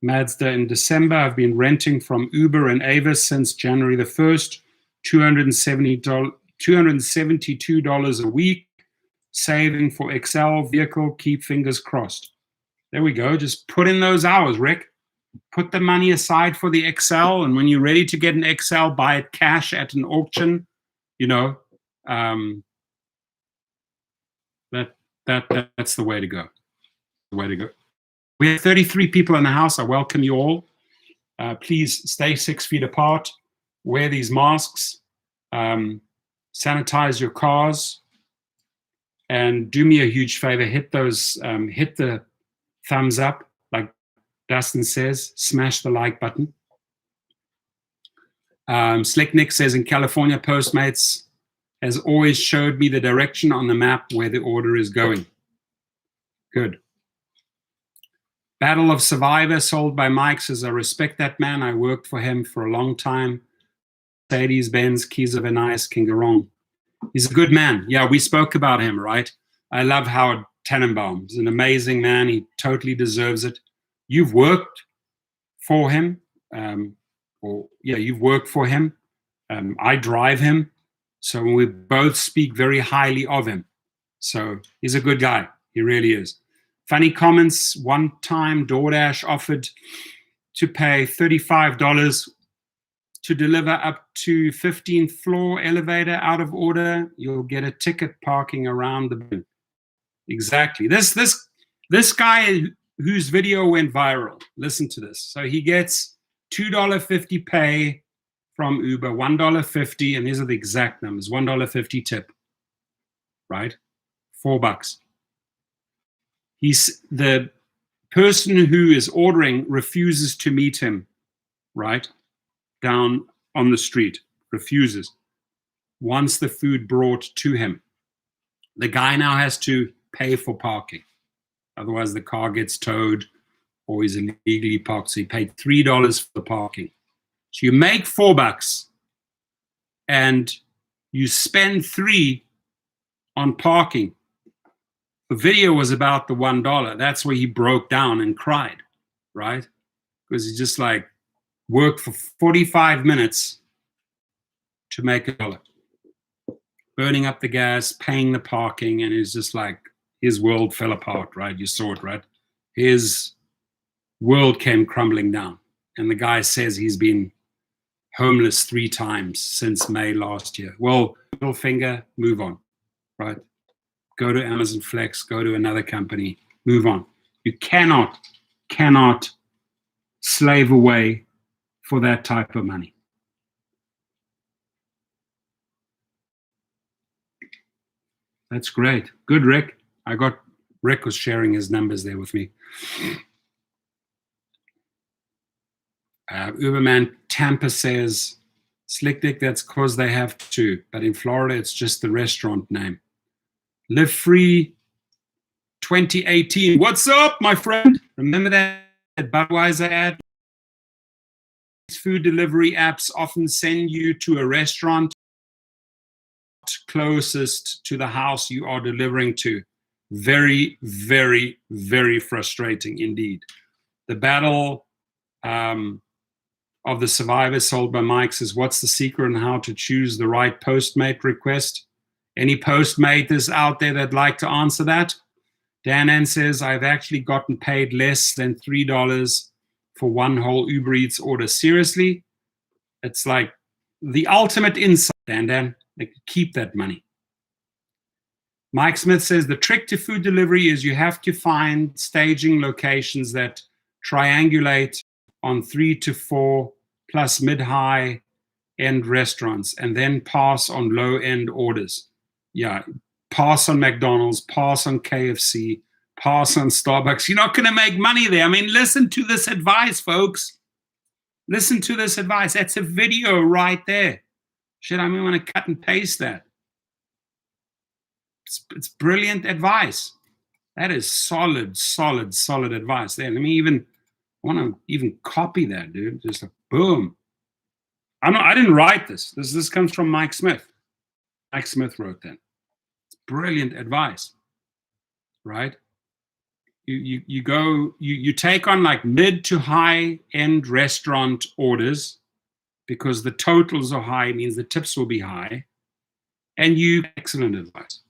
[SPEAKER 1] Mazda in December. I've been renting from Uber and Avis since January the 1st, $272 a week, saving for Excel vehicle, keep fingers crossed. There we go. Just put in those hours, Rick. Put the money aside for the Excel, and when you're ready to get an Excel, buy it cash at an auction. That's the way to go. We have 33 people in the house. I welcome you all. Please stay 6 feet apart. Wear these masks. Sanitize your cars. And do me a huge favor. Hit the thumbs up, like Dustin says. Smash the like button. Slick Nick says, in California, Postmates has always showed me the direction on the map where the order is going. Good. Battle of Survivor, sold by Mike, says, I respect that man. I worked for him for a long time. Mercedes-Benz, Keys of Anais, can go wrong. He's a good man. Yeah, we spoke about him, right? I love Howard Tannenbaum. He's an amazing man. He totally deserves it. You've worked for him. You've worked for him. I drive him. So we both speak very highly of him. So he's a good guy. He really is. Funny comments. One time DoorDash offered to pay $35 to deliver up to 15th floor elevator out of order. You'll get a ticket parking around the building. Exactly. This guy whose video went viral, listen to this. So he gets $2.50 pay from Uber, $1.50, and these are the exact numbers, $1.50 tip, right? $4. The person who is ordering refuses to meet him, right? Down on the street, refuses. Wants the food brought to him. The guy now has to pay for parking. Otherwise the car gets towed or he's illegally parked. So he paid $3 for the parking. So you make $4 and you spend $3 on parking. The video was about the $1. That's where he broke down and cried, right? Because he just like worked for 45 minutes to make $1. Burning up the gas, paying the parking, and it's just like his world fell apart, right? You saw it, right? His world came crumbling down. And the guy says he's been homeless 3 times since May last year. Well, middle finger, move on, right? Go to Amazon Flex, go to another company, move on. You cannot slave away for that type of money. That's great. Good, Rick. Rick was sharing his numbers there with me. Uberman Tampa says, Slick Dick, that's because they have to. But in Florida, it's just the restaurant name. Live Free 2018. What's up, my friend? Remember that Budweiser ad? Food delivery apps often send you to a restaurant closest to the house you are delivering to. Very, very, very frustrating indeed. The battle of the survivor, sold by Mike, says, what's the secret on how to choose the right Postmate request? Any Postmaters out there that'd like to answer that? Dan N says, I've actually gotten paid less than $3 for one whole Uber Eats order. Seriously? It's like the ultimate insight, Dan. They keep that money. Mike Smith says, the trick to food delivery is you have to find staging locations that triangulate on 3 to 4 plus mid-high end restaurants and then pass on low-end orders. Yeah, pass on McDonald's, pass on KFC, pass on Starbucks. You're not going to make money there. I mean, listen to this advice, folks. Listen to this advice. That's a video right there. Shit, I want to cut and paste that. It's brilliant advice. That is solid advice there. Let me even I want to even copy that, dude. Just like, boom. I didn't write this. This comes from Mike Smith. Mike Smith wrote that. It's brilliant advice, right? You take on like mid to high end restaurant orders because the totals are high, means the tips will be high, and excellent advice.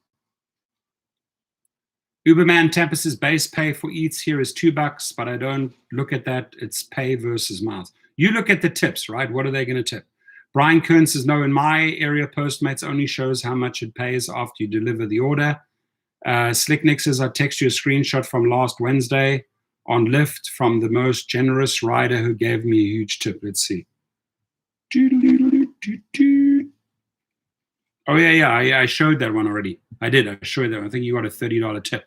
[SPEAKER 1] Uberman Tempest's base pay for eats here is $2, but I don't look at that. It's pay versus miles. You look at the tips, right? What are they going to tip? Brian Kern says, no, in my area, Postmates only shows how much it pays after you deliver the order. Slick Nick says, I text you a screenshot from last Wednesday on Lyft from the most generous rider who gave me a huge tip. Let's see. Oh, yeah, I showed that one already. I did. I showed that one. I think you got a $30 tip.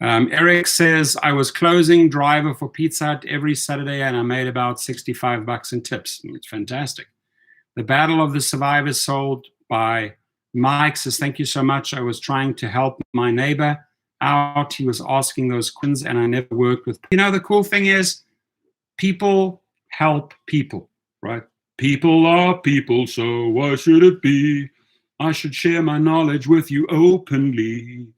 [SPEAKER 1] Eric says, I was closing driver for Pizza Hut every Saturday and I made about $65 in tips. It's fantastic. The Battle of the Survivors sold by Mike says, thank you so much. I was trying to help my neighbor out. He was asking those questions and I never worked with. You know, the cool thing is people help people, right? People are people, so why should it be? I should share my knowledge with you openly.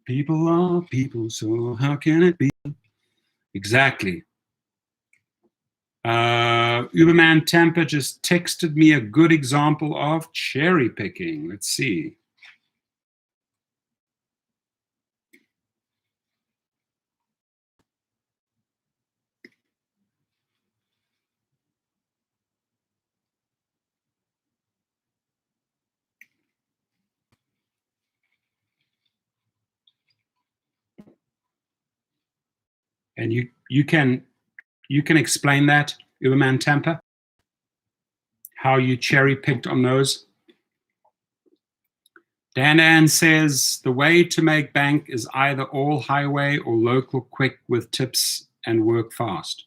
[SPEAKER 1] People are people, so how can it be? Exactly. Uberman Tampa just texted me a good example of cherry picking. Let's see. And you can explain that, Uberman Tampa, how you cherry picked on those. Dan Ann says the way to make bank is either all highway or local quick with tips and work fast.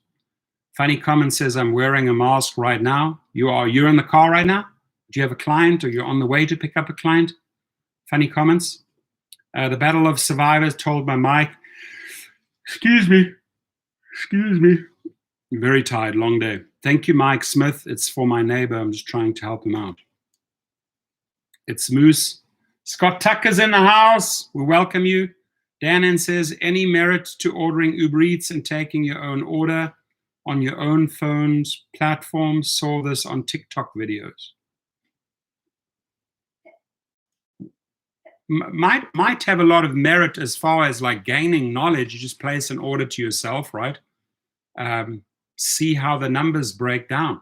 [SPEAKER 1] Funny comment says I'm wearing a mask right now. You're in the car right now? Do you have a client or you're on the way to pick up a client? Funny comments. The Battle of Survivors told by Mike. Excuse me. I'm very tired, long day. Thank you, Mike Smith. It's for my neighbor. I'm just trying to help him out. It's Moose. Scott Tucker's in the house. We welcome you. Dan says, any merit to ordering Uber Eats and taking your own order on your own phone's platform? Saw this on TikTok videos. Might have a lot of merit as far as like gaining knowledge. You just place an order to yourself, right? See how the numbers break down.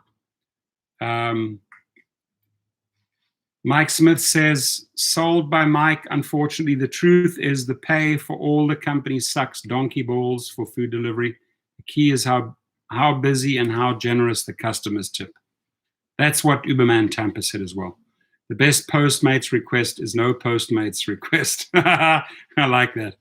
[SPEAKER 1] Mike Smith says, sold by Mike. Unfortunately, the truth is the pay for all the companies sucks donkey balls for food delivery. The key is how busy and how generous the customers tip. That's what Uberman Tampa said as well. The best Postmates request is no Postmates request. I like that.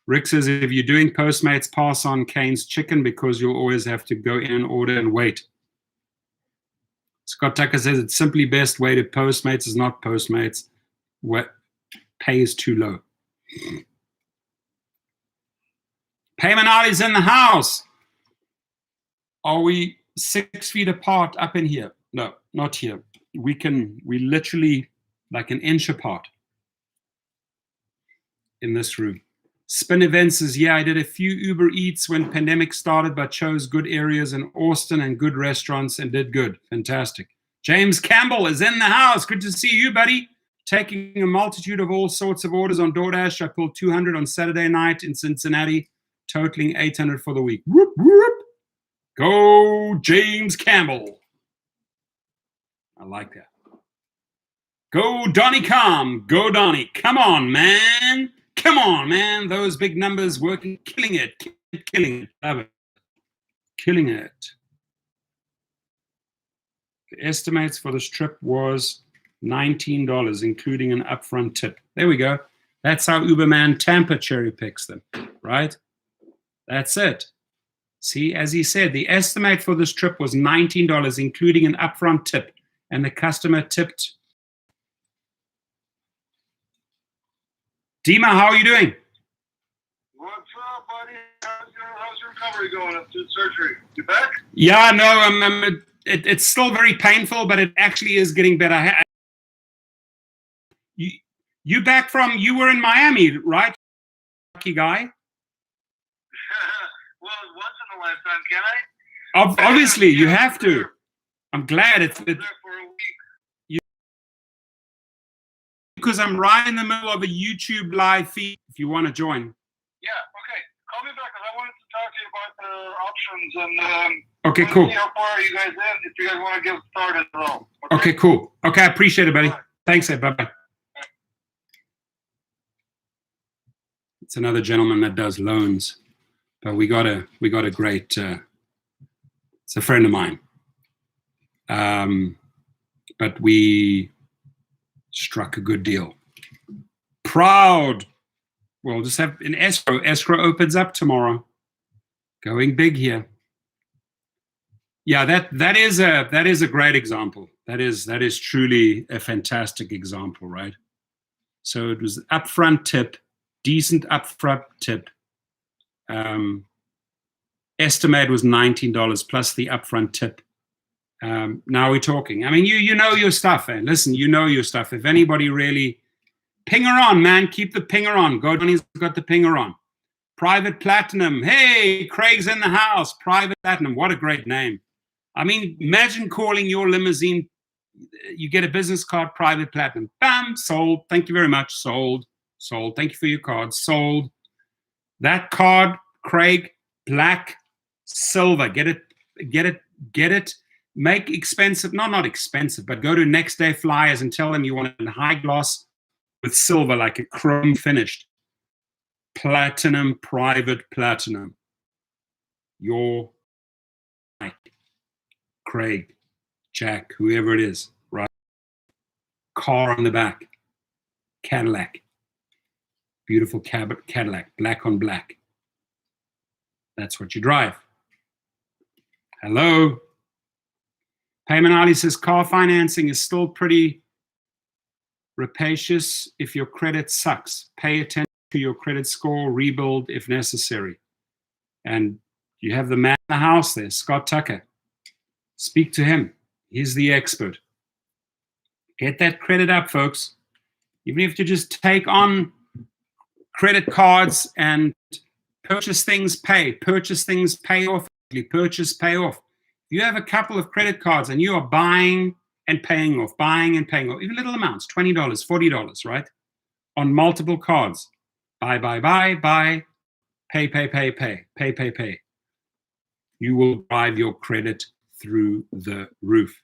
[SPEAKER 1] Rick says, if you're doing Postmates, pass on Kane's chicken because you'll always have to go in and order and wait. Scott Tucker says, it's simply best way to Postmates is not Postmates. What pay is too low. Payment Ali's in the house. Are we 6 feet apart up in here? No, not here. We literally like an inch apart in this room. Spin Events says, yeah, I did a few Uber Eats when pandemic started, but chose good areas in Austin and good restaurants and did good. Fantastic. James Campbell is in the house. Good to see you, buddy. Taking a multitude of all sorts of orders on DoorDash. I pulled 200 on Saturday night in Cincinnati, totaling 800 for the week. Whoop, whoop. Go, James Campbell. I like that. Go, Donnie Calm. Go, Donnie. Come on, man. Come on, man. Those big numbers working. Killing it. Killing it. Love it. Killing it. The estimates for this trip was $19, including an upfront tip. There we go. That's how Uberman Tampa cherry picks them, right? That's it. See, as he said, the estimate for this trip was $19, including an upfront tip, and the customer tipped. Dima, how are you doing?
[SPEAKER 5] What's up, buddy? How's are you going up to surgery? You back?
[SPEAKER 1] Yeah, no, it's still very painful, but it actually is getting better. You back from, you were in Miami, right? Lucky guy.
[SPEAKER 5] Well, once in a lifetime, can I?
[SPEAKER 1] Obviously, you have to. I'm glad it's
[SPEAKER 5] I was there for a week.
[SPEAKER 1] because I'm right in the middle of a YouTube live feed if you want to join.
[SPEAKER 5] Yeah, okay. Call me back because I wanted to talk to you about the options and
[SPEAKER 1] Okay,
[SPEAKER 5] let's
[SPEAKER 1] cool.
[SPEAKER 5] see how far are you guys in if you guys want to get started at all.
[SPEAKER 1] Okay, cool. Okay, I appreciate it, buddy.
[SPEAKER 5] Bye.
[SPEAKER 1] Thanks, Ed. Bye-bye. It's another gentleman that does loans, but we got a great. It's a friend of mine, but we struck a good deal. Proud. We'll just have an escrow. Escrow opens up tomorrow. Going big here. Yeah, that is a great example. That is truly a fantastic example, right? So it was upfront tip, decent upfront tip. Estimate was $19 plus the upfront tip. Now we're talking. I mean, you know your stuff, eh? Listen, you know your stuff. If anybody really, pinger on, man, keep the pinger on. Godwin's got the pinger on. Private Platinum. Hey, Craig's in the house. Private Platinum. What a great name. I mean, imagine calling your limousine. You get a business card, Private Platinum. Bam, sold. Thank you very much. Sold. Sold. Thank you for your card. Sold. That card, Craig, black, silver. Get it. Make expensive, not expensive, but go to Next Day Flyers and tell them you want it in high gloss with silver, like a chrome finished. Platinum, Private Platinum. Your Mike, Craig, Jack, whoever it is, right? Car on the back. Cadillac. Beautiful Cadillac, black on black. That's what you drive. Hello. Payment Ali says car financing is still pretty rapacious if your credit sucks. Pay attention to your credit score, rebuild if necessary. And you have the man in the house there, Scott Tucker. Speak to him. He's the expert. Get that credit up, folks. Even if you just take on credit cards and purchase things, pay off, purchase, pay off. You have a couple of credit cards and you are buying and paying off, even little amounts, $20, $40, right? On multiple cards. Buy, pay. You will drive your credit through the roof.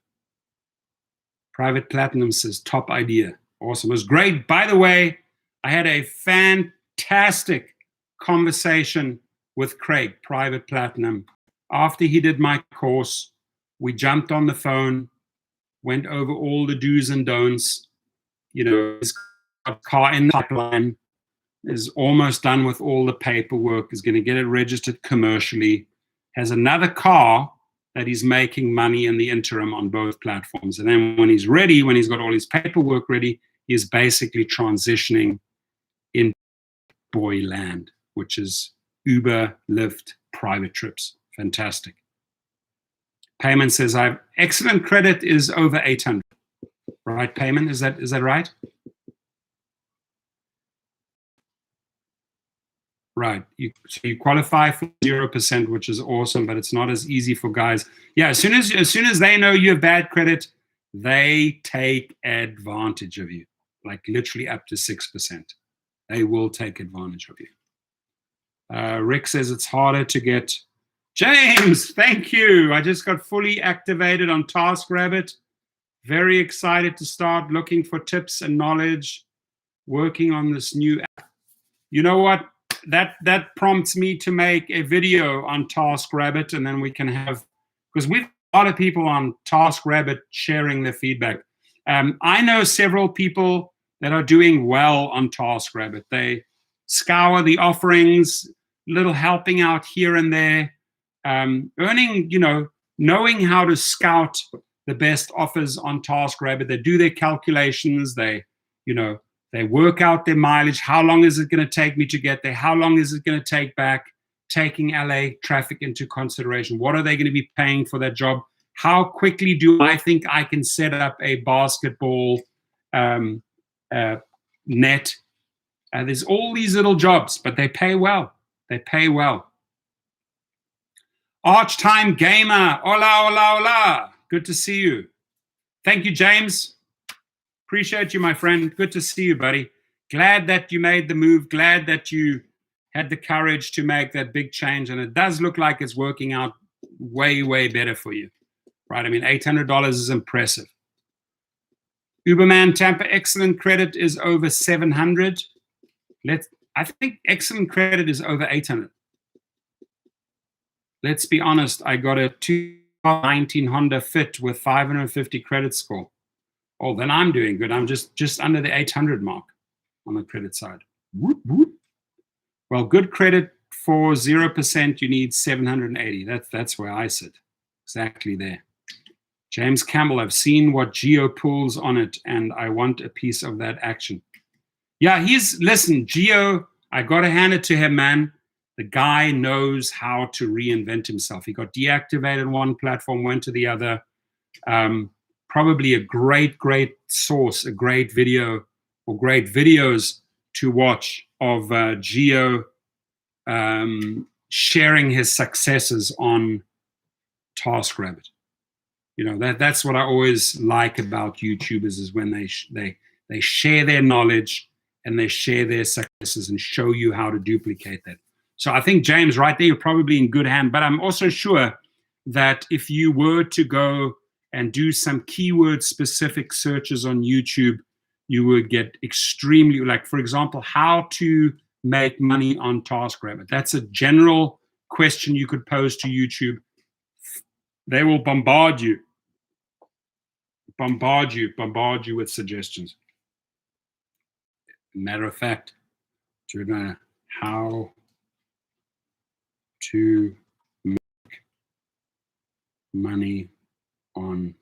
[SPEAKER 1] Private Platinum says, top idea. Awesome. It was great. By the way, I had a fantastic conversation with Craig, Private Platinum. After he did my course, we jumped on the phone, went over all the do's and don'ts. You know, his car in the pipeline is almost done with all the paperwork, is going to get it registered commercially, has another car that he's making money in the interim on both platforms. And then when he's ready, when he's got all his paperwork ready, he's basically transitioning in boy land, which is Uber, Lyft, private trips. Fantastic. Payment says I have excellent credit is over 800. Right, Payment, is that right? Right. So you qualify for 0%, which is awesome, but it's not as easy for guys. Yeah, as soon as they know you have bad credit, they take advantage of you, like literally up to 6%. They will take advantage of you. Rick says it's harder to get. James, thank you. I just got fully activated on TaskRabbit. Very excited to start looking for tips and knowledge, working on this new app. You know what? That prompts me to make a video on TaskRabbit, and then we can have, because we've a lot of people on TaskRabbit sharing their feedback. I know several people that are doing well on TaskRabbit. They scour the offerings, little helping out here and there, earning, knowing how to scout the best offers on TaskRabbit. They do their calculations. They work out their mileage. How long is it going to take me to get there? How long is it going to take back? taking LA traffic into consideration? What are they going to be paying for that job? How quickly do I think I can set up a basketball net? There's all these little jobs, but they pay well. They pay well. Arch Time Gamer, hola, hola, hola. Good to see you. Thank you, James. Appreciate you, my friend. Good to see you, buddy. Glad that you made the move. Glad that you had the courage to make that big change. And it does look like it's working out way, way better for you. Right? I mean, $800 is impressive. Uberman Tampa, excellent credit is over 700. I think excellent credit is over 800. Let's be honest. I got a 2019 Honda Fit with 550 credit score. Oh, then I'm doing good. I'm just under the 800 mark on the credit side. Whoop, whoop. Well, good credit for 0%, you need 780. That's where I sit. Exactly there. James Campbell, I've seen what Geo pulls on it, and I want a piece of that action. Yeah, listen, Geo, I got to hand it to him, man. The guy knows how to reinvent himself. He got deactivated on one platform, went to the other. Probably a great source, a great video or great videos to watch of Geo sharing his successes on TaskRabbit. You know, that's what I always like about YouTubers is when they share their knowledge and they share their successes and show you how to duplicate that. So I think, James, right there, you're probably in good hand. But I'm also sure that if you were to go and do some keyword-specific searches on YouTube, you would get extremely, like, for example, how to make money on TaskRabbit. That's a general question you could pose to YouTube. They will bombard you with suggestions. Matter of fact, how to make money on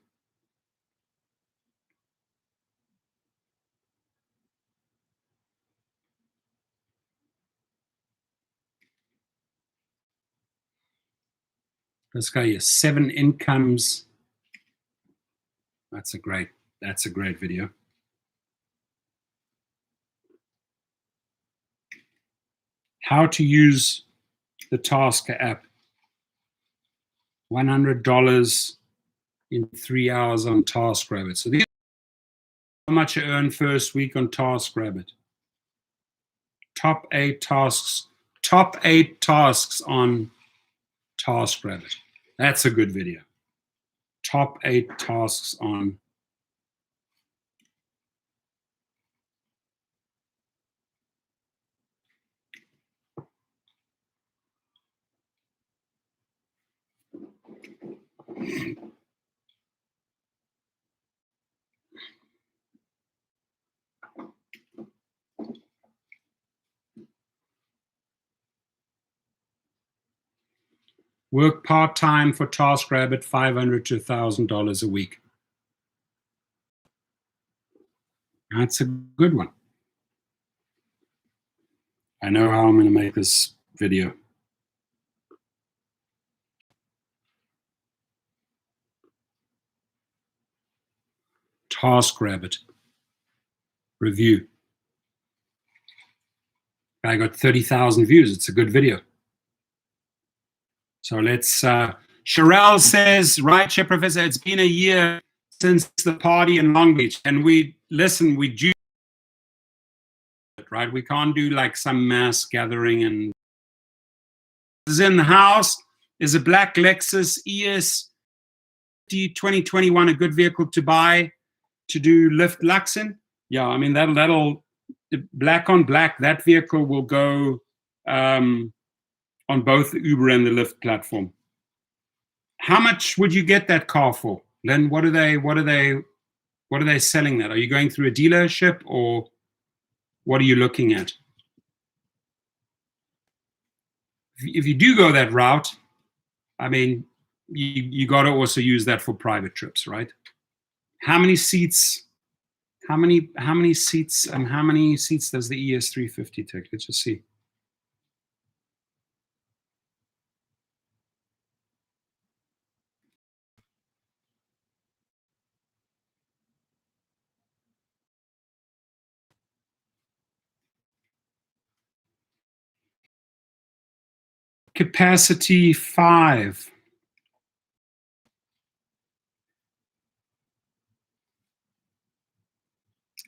[SPEAKER 1] this guy here, 7 incomes. That's a great video. How to use the Tasker app. $100 in 3 hours on TaskRabbit. So these are how much I earned first week on TaskRabbit. Top 8 tasks on TaskRabbit. That's a good video. Top 8 tasks on. Work part-time for TaskRabbit, $500 to $1,000 a week. That's a good one. I know how I'm going to make this video. TaskRabbit review. I got 30,000 views. It's a good video. So let's, Sherelle says, right, Chair Professor, it's been a year since the party in Long Beach. And we do, right? We can't do like some mass gathering. And is in the house is a black Lexus ES 2021, a good vehicle to buy to do Lyft Luxon. Yeah, I mean, that'll black on black, that vehicle will go on both the Uber and the Lyft platform. How much would you get that car for? Len, what are they selling that? Are you going through a dealership or what are you looking at? If you do go that route, I mean, you got to also use that for private trips, right? How many seats? How many seats and how many seats does the ES350 take? Let's just see. Capacity 5.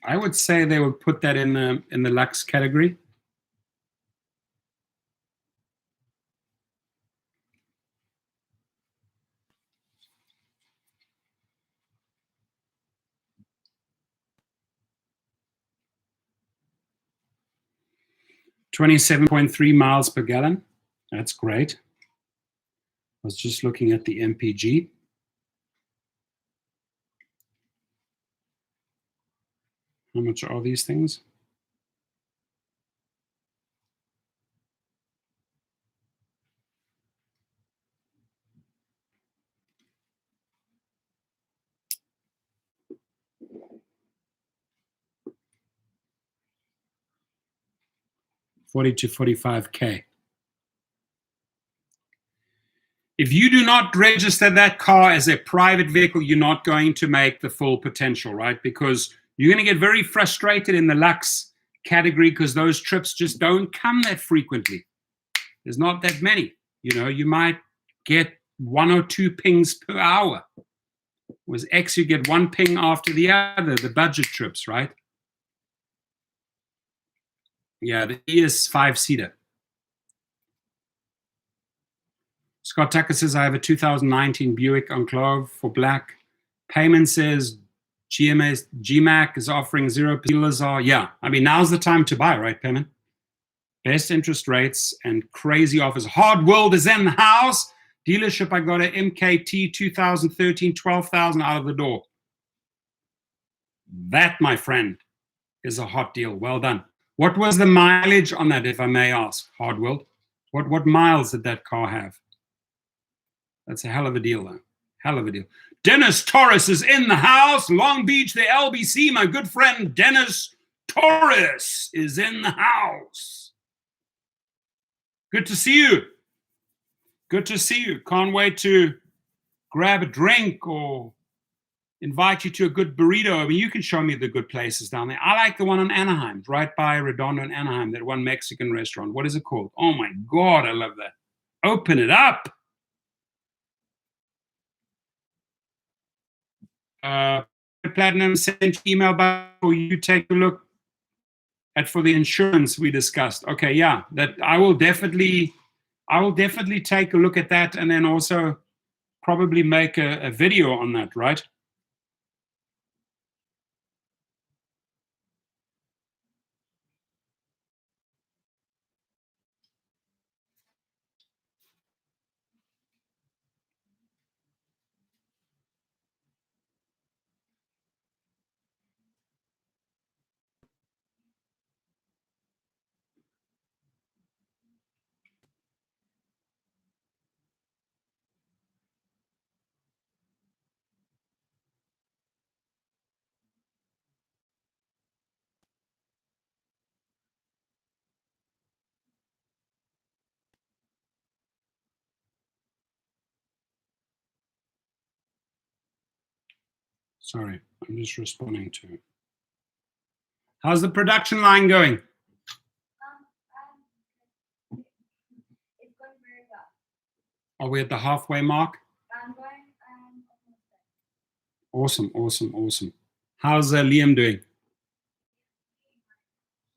[SPEAKER 1] I would say they would put that in the Lux category. $27.3 miles per gallon. That's great. I was just looking at the MPG. How much are these things? $40,000 to $45,000. If you do not register that car as a private vehicle, you're not going to make the full potential, right? Because you're going to get very frustrated in the Lux category because those trips just don't come that frequently. There's not that many. You know, you might get 1 or 2 pings per hour. With X, you get 1 ping after the other, the budget trips, right? Yeah, the E is 5-seater. Scott Tucker says, I have a 2019 Buick Enclave for black. Payment says GMAC is offering 0% dealers are. Yeah, I mean, now's the time to buy, right, Payment? Best interest rates and crazy offers. Hard World is in the house. Dealership, I got an MKT 2013, 12,000 out of the door. That, my friend, is a hot deal. Well done. What was the mileage on that, if I may ask, Hard World? What miles did that car have? That's a hell of a deal, though. Hell of a deal. Dennis Torres is in the house. Long Beach, the LBC. My good friend Dennis Torres is in the house. Good to see you. Good to see you. Can't wait to grab a drink or invite you to a good burrito. I mean, you can show me the good places down there. I like the one in Anaheim, right by Redondo in Anaheim, that one Mexican restaurant. What is it called? Oh, my God, I love that. Open it up. Platinum sent email back for you take a look at for the insurance we discussed. Okay, yeah, that I will definitely take a look at that and then also probably make a video on that, right? Sorry, I'm just responding to it. How's the production line going?
[SPEAKER 4] It's going very well.
[SPEAKER 1] Are we at the halfway mark?
[SPEAKER 4] I'm going
[SPEAKER 1] Awesome, awesome, awesome. How's Liam doing?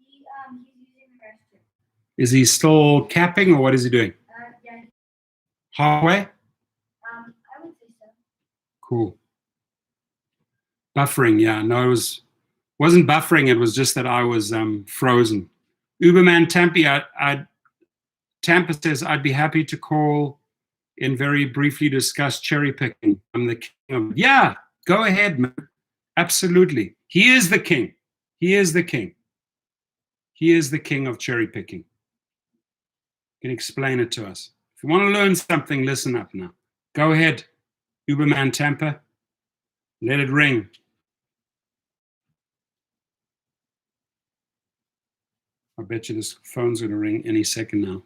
[SPEAKER 4] he's using the restroom.
[SPEAKER 1] Is he still capping or what is he doing?
[SPEAKER 4] Yeah,
[SPEAKER 1] Halfway?
[SPEAKER 4] I would say so.
[SPEAKER 1] Cool. Buffering, yeah. No, it wasn't buffering. It was just that I was frozen. Uberman Tampa says, I'd be happy to call and very briefly discuss cherry picking. I'm the king of, yeah, go ahead, man. Absolutely. He is the king. He is the king. He is the king of cherry picking. You can explain it to us. If you want to learn something, listen up now. Go ahead, Uberman Tampa. Let it ring. I bet you this phone's going to ring any second now.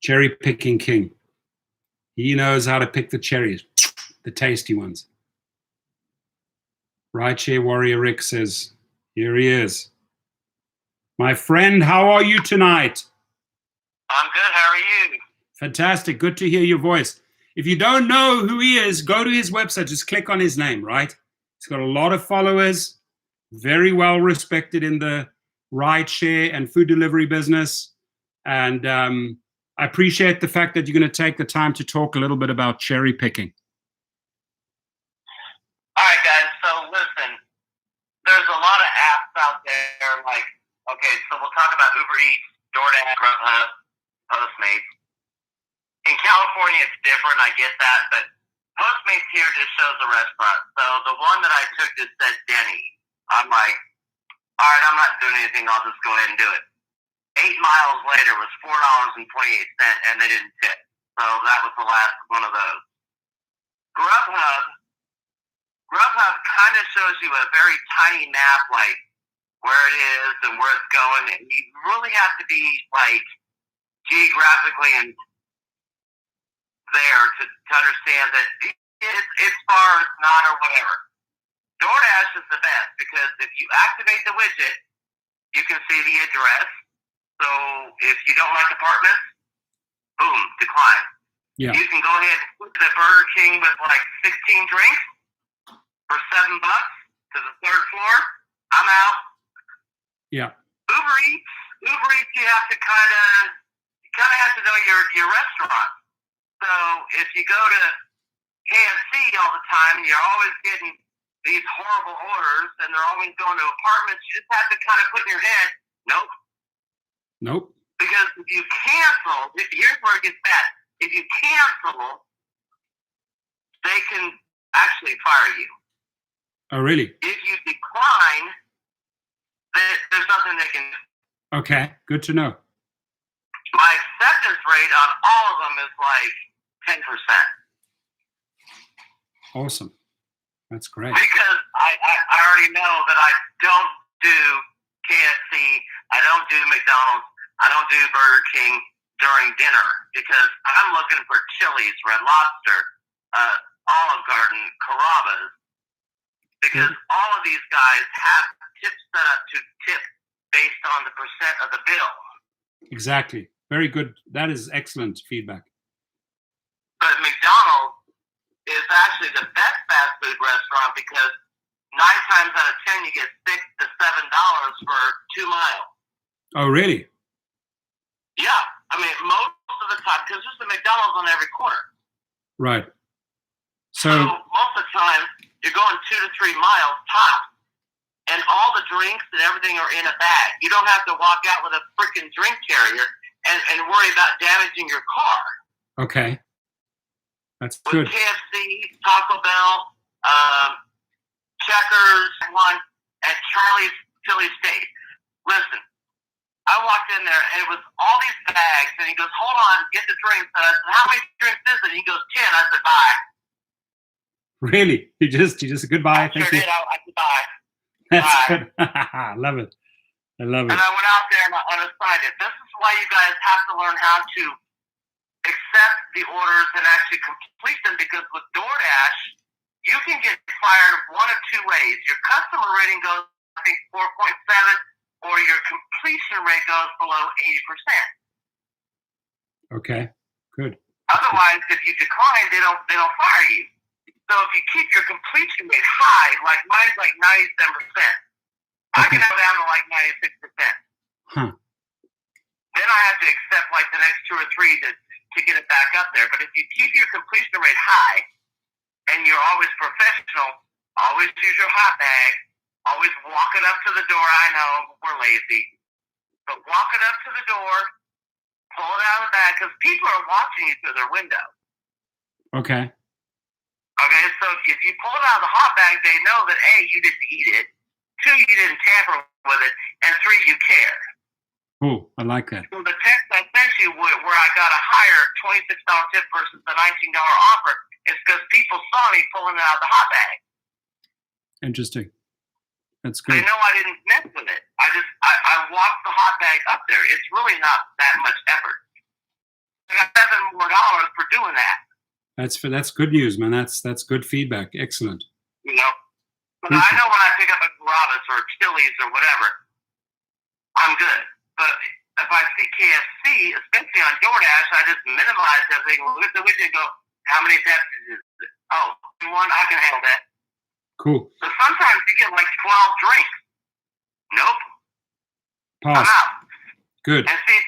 [SPEAKER 1] Cherry picking king. He knows how to pick the cherries, the tasty ones. Rideshare Warrior Rick says, here he is. My friend, how are you tonight?
[SPEAKER 5] I'm good. How are you?
[SPEAKER 1] Fantastic. Good to hear your voice. If you don't know who he is, go to his website. Just click on his name, right? He's got a lot of followers, very well respected in the ride share and food delivery business. And I appreciate the fact that you're going to take the time to talk a little bit about cherry picking.
[SPEAKER 5] All right, guys. So listen, there's a lot of apps out there. Like, okay, so we'll talk about Uber Eats, DoorDash, Grubhub, Postmates. In California, it's different. I get that, but Postmates here just shows the restaurant. So the one that I took just said Denny. I'm like, all right, I'm not doing anything. I'll just go ahead and do it. 8 miles later was $4.28, and they didn't tip. So that was the last one of those. Grubhub kind of shows you a very tiny map, like where it is and where it's going. And you really have to be like geographically and there to understand that it's far, it's not, or whatever. DoorDash is the best because if you activate the widget, you can see the address. So if you don't like apartments, boom, decline.
[SPEAKER 1] Yeah.
[SPEAKER 5] You can go ahead and put the Burger King with like 16 drinks for $7 to the 3rd floor. I'm out.
[SPEAKER 1] Yeah.
[SPEAKER 5] Uber Eats, you have to kind of have to know your restaurant. So if you go to KFC all the time, you're always getting these horrible orders, and they're always going to apartments. You just have to kind of put in your head, nope. Because if you cancel, here's where it gets bad. If you cancel, they can actually fire you.
[SPEAKER 1] Oh, really?
[SPEAKER 5] If you decline, there's nothing they can do.
[SPEAKER 1] Okay, good to know.
[SPEAKER 5] My acceptance rate on all of them is like 10%.
[SPEAKER 1] Awesome. That's great.
[SPEAKER 5] Because I already know that I don't do KFC, I don't do McDonald's, I don't do Burger King during dinner because I'm looking for Chili's, Red Lobster, Olive Garden, Carrabba's, because all of these guys have tips set up to tip based on the percent of the bill.
[SPEAKER 1] Exactly. Very good. That is excellent feedback.
[SPEAKER 5] But McDonald's is actually the best fast food restaurant because 9 times out of 10 you get $6 to $7 for 2 miles.
[SPEAKER 1] Oh, really?
[SPEAKER 5] Yeah, I mean most of the time because there's a McDonald's on every corner.
[SPEAKER 1] Right.
[SPEAKER 5] So most of the time you're going 2 to 3 miles top, and all the drinks and everything are in a bag. You don't have to walk out with a freaking drink carrier and worry about damaging your car.
[SPEAKER 1] Okay. That's
[SPEAKER 5] with
[SPEAKER 1] good.
[SPEAKER 5] KFC, Taco Bell, Checkers, one, and Charlie's Philly Steak. Listen, I walked in there and it was all these bags, and he goes, "Hold on, get the drinks." And I said, "How many drinks is it?" He goes, 10. I said, "Bye."
[SPEAKER 1] Really? You just goodbye.
[SPEAKER 5] I sure did. I said, "Bye."
[SPEAKER 1] That's
[SPEAKER 5] Bye.
[SPEAKER 1] good. I love it. I love it.
[SPEAKER 5] And I went out there and I unassigned it. This is why you guys have to learn how to accept the orders and actually complete them, because with DoorDash, you can get fired one of 2 ways. Your customer rating goes, I think, 4.7, or your completion rate goes below 80%.
[SPEAKER 1] Okay. Good.
[SPEAKER 5] Otherwise, if you decline, they don't fire you. So if you keep your completion rate high, like mine's like 97%, I can go down to like 96%.
[SPEAKER 1] Huh.
[SPEAKER 5] Then I have to accept like the next 2 or 3 to get it back up there. But if you keep your completion rate high and you're always professional, always use your hot bag, always walk it up to the door. I know we're lazy, but walk it up to the door, pull it out of the bag, because people are watching you through their window.
[SPEAKER 1] Okay.
[SPEAKER 5] Okay, so if you pull it out of the hot bag, they know that A, you didn't eat it, 2, you didn't tamper with it, and 3, you care.
[SPEAKER 1] Oh, I like that.
[SPEAKER 5] So the text I sent you where I got a higher $26 tip versus the $19 offer is because people saw me pulling it out of the hot bag.
[SPEAKER 1] Interesting. That's
[SPEAKER 5] They
[SPEAKER 1] good.
[SPEAKER 5] know I didn't mess with it. I walked the hot bag up there. It's really not that much effort. I got $7 more for doing that.
[SPEAKER 1] That's good news, man. That's good feedback. Excellent.
[SPEAKER 5] You know? But I know when I pick up a Carrabba's or Chili's or whatever, I'm good. But if I see KFC, especially on DoorDash, I just minimize everything. Look at the widget and go, how many Pepsis is it? Oh, one, I can handle that.
[SPEAKER 1] Cool.
[SPEAKER 5] But sometimes you get like 12 drinks. Nope,
[SPEAKER 1] Pass.
[SPEAKER 5] I'm out.
[SPEAKER 1] Good.
[SPEAKER 5] And see,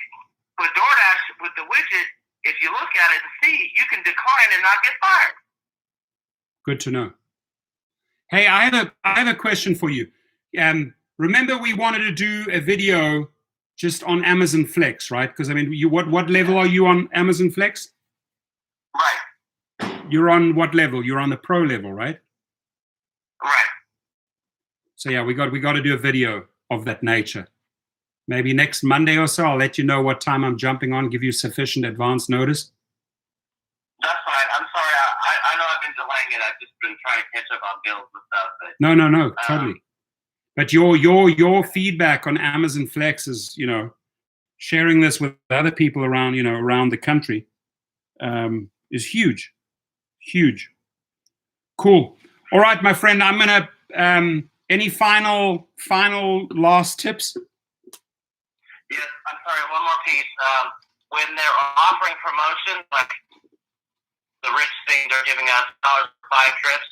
[SPEAKER 5] with DoorDash, with the widget, if you look at it and see, you can decline and not get fired.
[SPEAKER 1] Good to know. Hey, I have a question for you. Remember we wanted to do a video just on Amazon Flex, right? Because I mean, what level are you on Amazon Flex?
[SPEAKER 5] Right.
[SPEAKER 1] You're on what level? You're on the pro level, right?
[SPEAKER 5] Right.
[SPEAKER 1] So yeah, we got to do a video of that nature. Maybe next Monday or so. I'll let you know what time I'm jumping on. Give you sufficient advance notice.
[SPEAKER 5] That's fine. I'm sorry. I know I've been delaying it. I've just been trying to catch up on bills and stuff. But,
[SPEAKER 1] No, totally. But your feedback on Amazon Flex is, sharing this with other people around, around the country, is huge. Cool. All right, my friend. I'm gonna. Any final last tips?
[SPEAKER 5] Yes. I'm sorry. One more piece. When they're offering promotions, like the rich thing they're giving us $5 for 5 trips.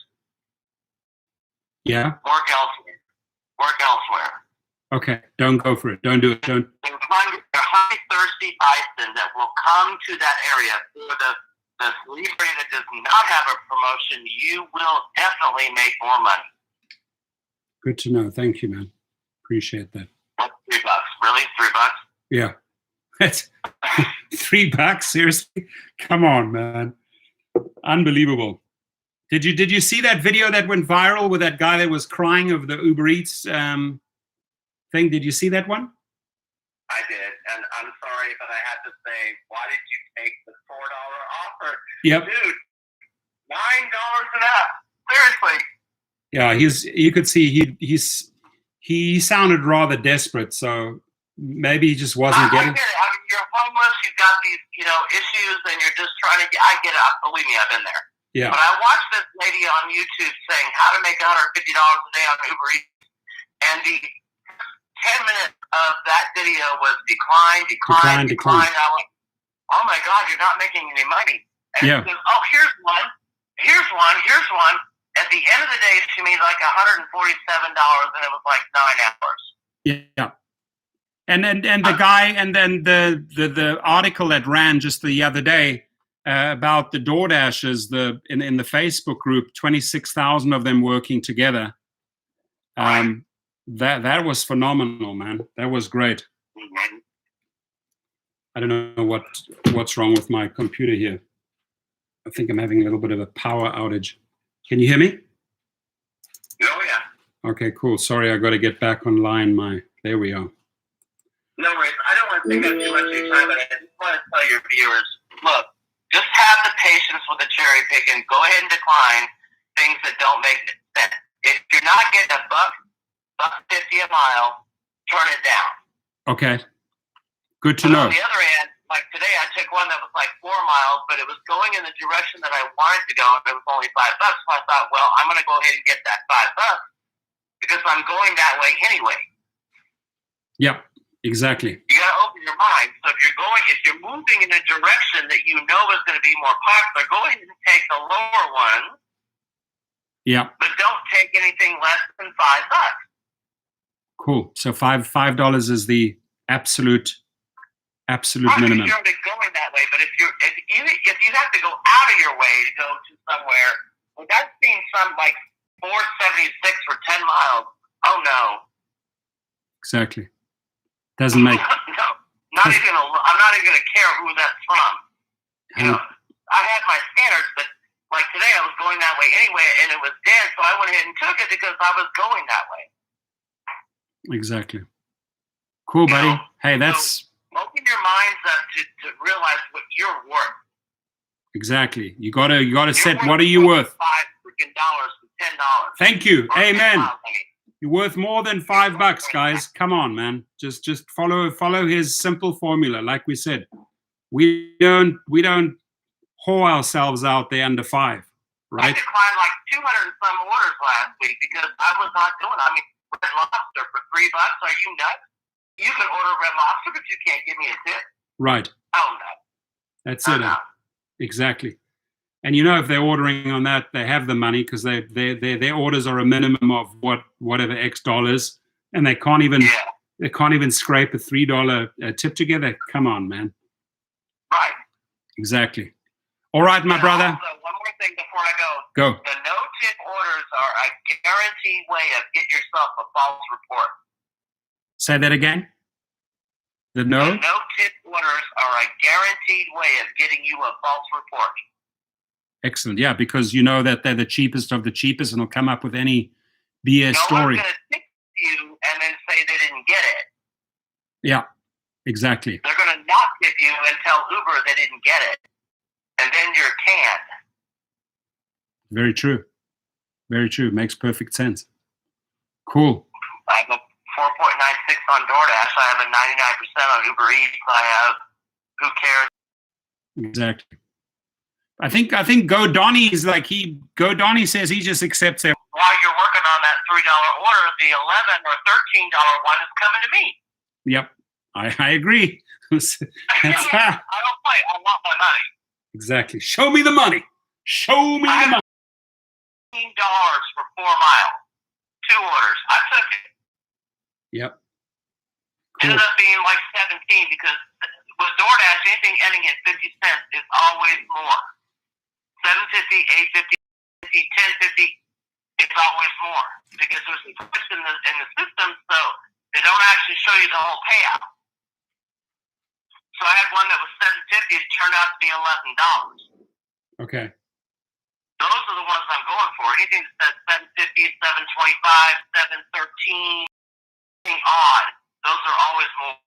[SPEAKER 1] Yeah.
[SPEAKER 5] Work elsewhere.
[SPEAKER 1] Okay. Don't go for it. Don't do it. Don't.
[SPEAKER 5] They're hungry, thirsty bison that will come to that area for the sleep area that does not have a promotion. You will definitely make more money.
[SPEAKER 1] Good to know. Thank you, man. Appreciate that.
[SPEAKER 5] That's $3. Really? $3?
[SPEAKER 1] Yeah. That's $3. Seriously? Come on, man. Unbelievable. Did you see that video that went viral with that guy that was crying over the Uber Eats thing? Did you see that one?
[SPEAKER 5] I did, and I'm sorry, but I had to say, why did you take the $4 offer?
[SPEAKER 1] Yep.
[SPEAKER 5] Dude, $9 an hour. Seriously.
[SPEAKER 1] Yeah, you could see he sounded rather desperate, so maybe he just wasn't
[SPEAKER 5] I
[SPEAKER 1] getting.
[SPEAKER 5] get it. I mean, you're homeless. You've got these, issues, and you're just trying to. I get it. Believe me, I've been there.
[SPEAKER 1] Yeah.
[SPEAKER 5] But I watched this lady on YouTube saying how to make $150 a day on Uber Eats, and the 10 minutes of that video was decline. I was like, oh my God, you're not making any money. And
[SPEAKER 1] Yeah.
[SPEAKER 5] she goes, oh, here's one. At the end of the day, she made like $147, and it was like 9 hours.
[SPEAKER 1] Yeah. And the guy, and then the article that ran just the other day about the DoorDashers, in the Facebook group, 26,000 of them working together. That was phenomenal, man. That was great.
[SPEAKER 5] Mm-hmm.
[SPEAKER 1] I don't know what's wrong with my computer here. I think I'm having a little bit of a power outage. Can you hear me?
[SPEAKER 5] Oh yeah.
[SPEAKER 1] Okay, cool. Sorry, I got to get back online. There we are.
[SPEAKER 5] No worries. I don't want to take up too much of your time, but I just want to tell your viewers, look, just have the patience with the cherry picking. Go ahead and decline things that don't make sense. If you're not getting $1.50 a mile, turn it down.
[SPEAKER 1] Okay. Good to
[SPEAKER 5] But
[SPEAKER 1] know.
[SPEAKER 5] on the other hand, like today, I took one that was like 4 miles, but it was going in the direction that I wanted to go, and it was only $5. So I thought, well, I'm going to go ahead and get that $5 because I'm going that way anyway.
[SPEAKER 1] Yep, exactly.
[SPEAKER 5] You got to open your mind. So if you're moving in a direction that you know is going to be more popular, go ahead and take the lower one.
[SPEAKER 1] Yeah.
[SPEAKER 5] But don't take anything less than $5.
[SPEAKER 1] Cool. So $5 is the absolute minimum.
[SPEAKER 5] You're already going that way, but if you have to go out of your way to go to somewhere, well, that's being some like 476 for 10 miles. Oh no.
[SPEAKER 1] Exactly. Doesn't make.
[SPEAKER 5] No, I'm not even gonna care who that's from. I had my standards, but like today I was going that way anyway, and it was dead, so I went ahead and took it because I was going that way.
[SPEAKER 1] Exactly. Cool, buddy. Hey, that's.
[SPEAKER 5] Open your minds up to realize what you're worth.
[SPEAKER 1] Exactly. You gotta set. What are you worth?
[SPEAKER 5] $5 freaking $10.
[SPEAKER 1] Thank you.
[SPEAKER 5] Or
[SPEAKER 1] Amen.
[SPEAKER 5] $10.
[SPEAKER 1] You're worth more than $5, guys. Come on, man. Just follow his simple formula. Like we said, we don't whore ourselves out there under $5,
[SPEAKER 5] I
[SPEAKER 1] right?
[SPEAKER 5] declined like 200 and some orders last week because I was not doing it. I mean, Red Lobster for $3. Are you nuts? You can order Red Lobster, but you can't give me a tip.
[SPEAKER 1] Right.
[SPEAKER 5] Oh, no.
[SPEAKER 1] That's it.
[SPEAKER 5] No.
[SPEAKER 1] Exactly. And if they're ordering on that, they have the money because their orders are a minimum of whatever X dollars, and they can't even scrape a $3 tip together. Come on, man.
[SPEAKER 5] Right.
[SPEAKER 1] Exactly. All right, my brother.
[SPEAKER 5] Also, one more thing before I go.
[SPEAKER 1] Go.
[SPEAKER 5] The no-tip orders are a guaranteed way of get yourself a false report.
[SPEAKER 1] Say that again. The no
[SPEAKER 5] tip orders are a guaranteed way of getting you a false report.
[SPEAKER 1] Excellent. Yeah, because you know that they're the cheapest of the cheapest, and will come up with any BS story.
[SPEAKER 5] No one's going to tip you and then say they didn't get it.
[SPEAKER 1] Yeah, exactly.
[SPEAKER 5] They're going to not tip you and tell Uber they didn't get it, and then you're canned.
[SPEAKER 1] Very true. Very true. Makes perfect sense. Cool.
[SPEAKER 5] I have a 4.96 on DoorDash. I have a 99% on Uber Eats. I have who cares?
[SPEAKER 1] Exactly. I think GoDonnie is like GoDonnie says he just accepts it.
[SPEAKER 5] While you're working on that $3 order, the $11 or $13 one is coming to me.
[SPEAKER 1] Yep, I agree.
[SPEAKER 5] I don't play. I want my money.
[SPEAKER 1] Exactly. Show me the money. Show me the money.
[SPEAKER 5] $15 for 4 miles. 2 orders. I took it.
[SPEAKER 1] Yep. Cool.
[SPEAKER 5] Ended up being like 17 because with DoorDash, anything ending in 50 cents is always more. 7.50, 8.50, 10.50, it's always more because there's a twist in the system, so they don't actually show you the whole payout. So I had one that was 7.50, it turned out to be $11.
[SPEAKER 1] Okay.
[SPEAKER 5] Those are the ones I'm going for. Anything that says 7.50, 7.25, 7.13, anything odd, those are always more.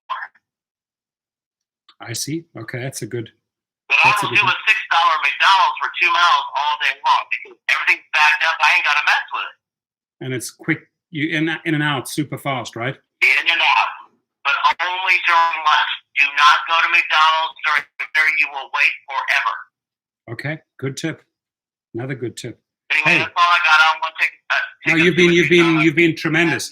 [SPEAKER 1] I see. Okay, that's a good.
[SPEAKER 5] But I will do a $6 McDonald's for 2 miles all day long because everything's backed up. I ain't got to mess with it.
[SPEAKER 1] And it's quick. You in and out super fast, right?
[SPEAKER 5] In and out. But only during lunch. Do not go to McDonald's during dinner. You will wait forever.
[SPEAKER 1] Okay, good tip. Another good tip.
[SPEAKER 5] Anyway, that's all I got. I don't want to take
[SPEAKER 1] No, you've been tremendous.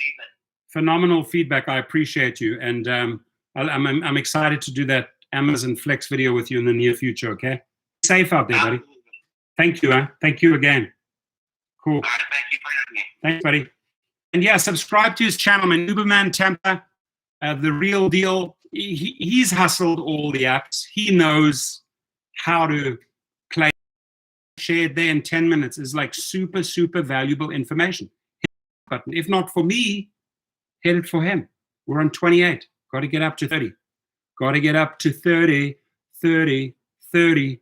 [SPEAKER 1] Phenomenal feedback. I appreciate you, and I'm excited to do that Amazon Flex video with you in the near future. Okay, safe out there, buddy. Thank you. Thank you again. Cool.
[SPEAKER 5] All right, thank you for having me.
[SPEAKER 1] Thanks, buddy. And yeah, subscribe to his channel, man. Uberman Tampa, the real deal. He's hustled all the apps. He knows how to play. Shared there in 10 minutes is like super, super valuable information. Hit the button. If not for me, hit it for him. We're on 28. Got to get up to 30. Got to get up to 30, 30, 30.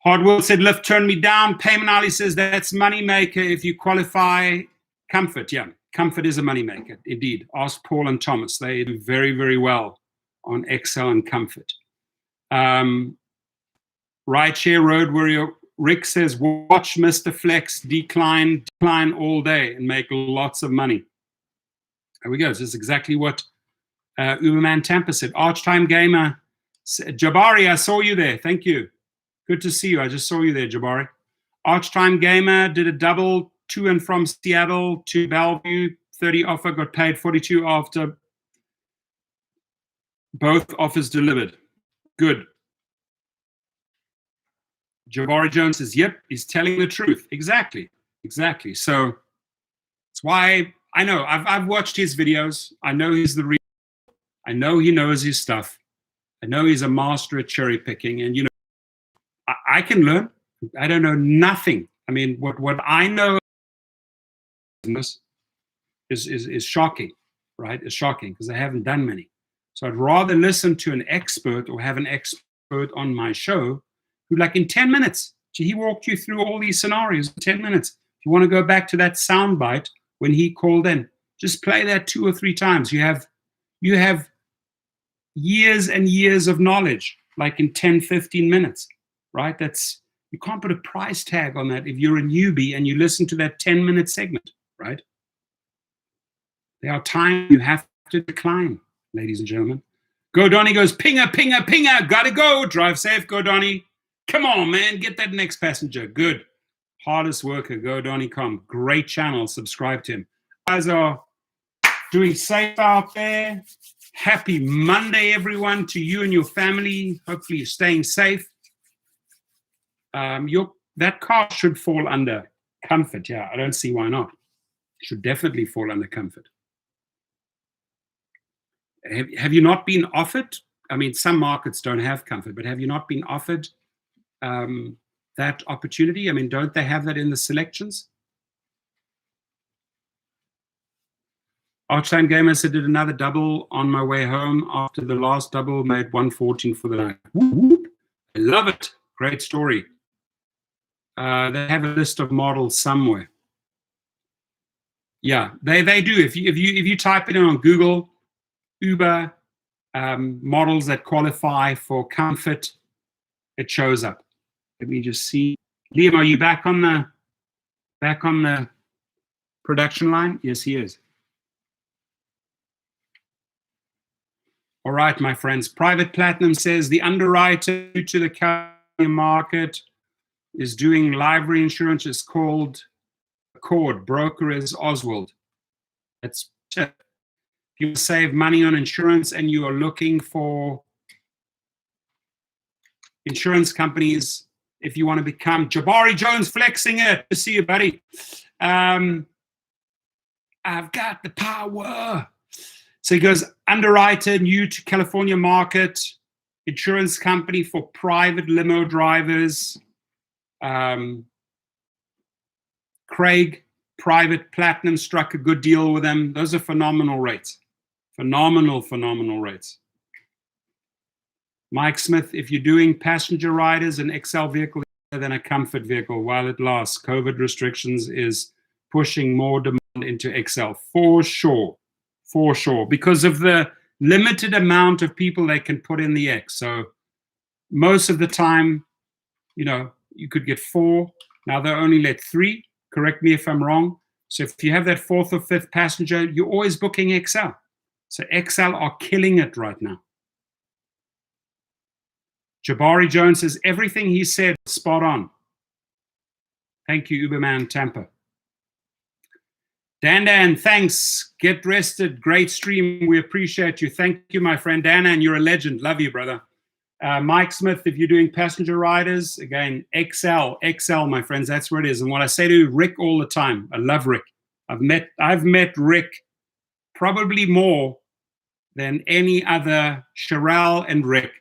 [SPEAKER 1] Hardworld said, Lyft turned me down. Payment Ali says, that's moneymaker if you qualify. Comfort, yeah. Comfort is a moneymaker, indeed. Ask Paul and Thomas. They do very, very well on Excel and Comfort. Rideshare Road Warrior Rick says, watch Mr. Flex decline all day and make lots of money. There we go. This is exactly what Uberman Tampa said. Archtime Gamer, Jabari, I saw you there. Thank you. Good to see you. I just saw you there, Jabari. Archtime Gamer did a double to and from Seattle to Bellevue. 30 offer, got paid 42 after both offers delivered. Good. Jabari Jones says, yep, he's telling the truth. Exactly. So that's why I know I've watched his videos. I know he's the real. I know he knows his stuff. I know he's a master at cherry picking, and I can learn. I don't know nothing. I mean, what I know is shocking, right? It's shocking because I haven't done many. So I'd rather listen to an expert or have an expert on my show who, like, in 10 minutes, he walked you through all these scenarios in 10 minutes. If you want to go back to that soundbite when he called in, just play that 2 or 3 times. You have years and years of knowledge, like in 10, 15 minutes, right? You can't put a price tag on that if you're a newbie and you listen to that 10-minute segment, right? There are times you have to decline, ladies and gentlemen. GoDonnie goes, pinger, pinger, pinger, gotta go. Drive safe, GoDonnie. Come on, man, get that next passenger. Good. Hardest worker, GoDonnie.com. Great channel, subscribe to him. You guys are Doing safe out there. Happy Monday, everyone, to you and your family. Hopefully, you're staying safe. That car should fall under comfort. Yeah, I don't see why not. It should definitely fall under comfort. Have you not been offered? I mean, some markets don't have comfort, but have you not been offered that opportunity? I mean, don't they have that in the selections? Archline Gamer said, did another double on my way home after the last double, made 114 for the night. Whoop. I love it. Great story. They have a list of models somewhere. Yeah, they do. If you type it in on Google, Uber, models that qualify for comfort, it shows up. Let me just see. Liam, are you back on the production line? Yes, he is. All right, my friends. Private Platinum says the underwriter to the California market is doing live reinsurance. It's called Accord. Broker is Oswald. It's if you save money on insurance and you are looking for insurance companies, if you want to become Jabari Jones flexing it. To see you, buddy. I've got the power. So he goes, underwriter, new to California market, insurance company for private limo drivers. Craig, Private Platinum, struck a good deal with them. Those are phenomenal rates. Phenomenal rates. Mike Smith, if you're doing passenger riders, an XL vehicle than a comfort vehicle while it lasts. COVID restrictions is pushing more demand into XL for sure. Because of the limited amount of people they can put in the X. So most of the time, you could get 4. Now they only let 3. Correct me if I'm wrong. So if you have that 4th or 5th passenger, you're always booking XL. So XL are killing it right now. Jabari Jones says everything he said was spot on. Thank you, Uberman Tampa. Dan, thanks. Get rested. Great stream. We appreciate you. Thank you, my friend. Dan, you're a legend. Love you, brother. Mike Smith, if you're doing passenger riders, again, XL, my friends. That's where it is. And what I say to Rick all the time, I love Rick. I've met Rick probably more than any other. Sherelle and Rick,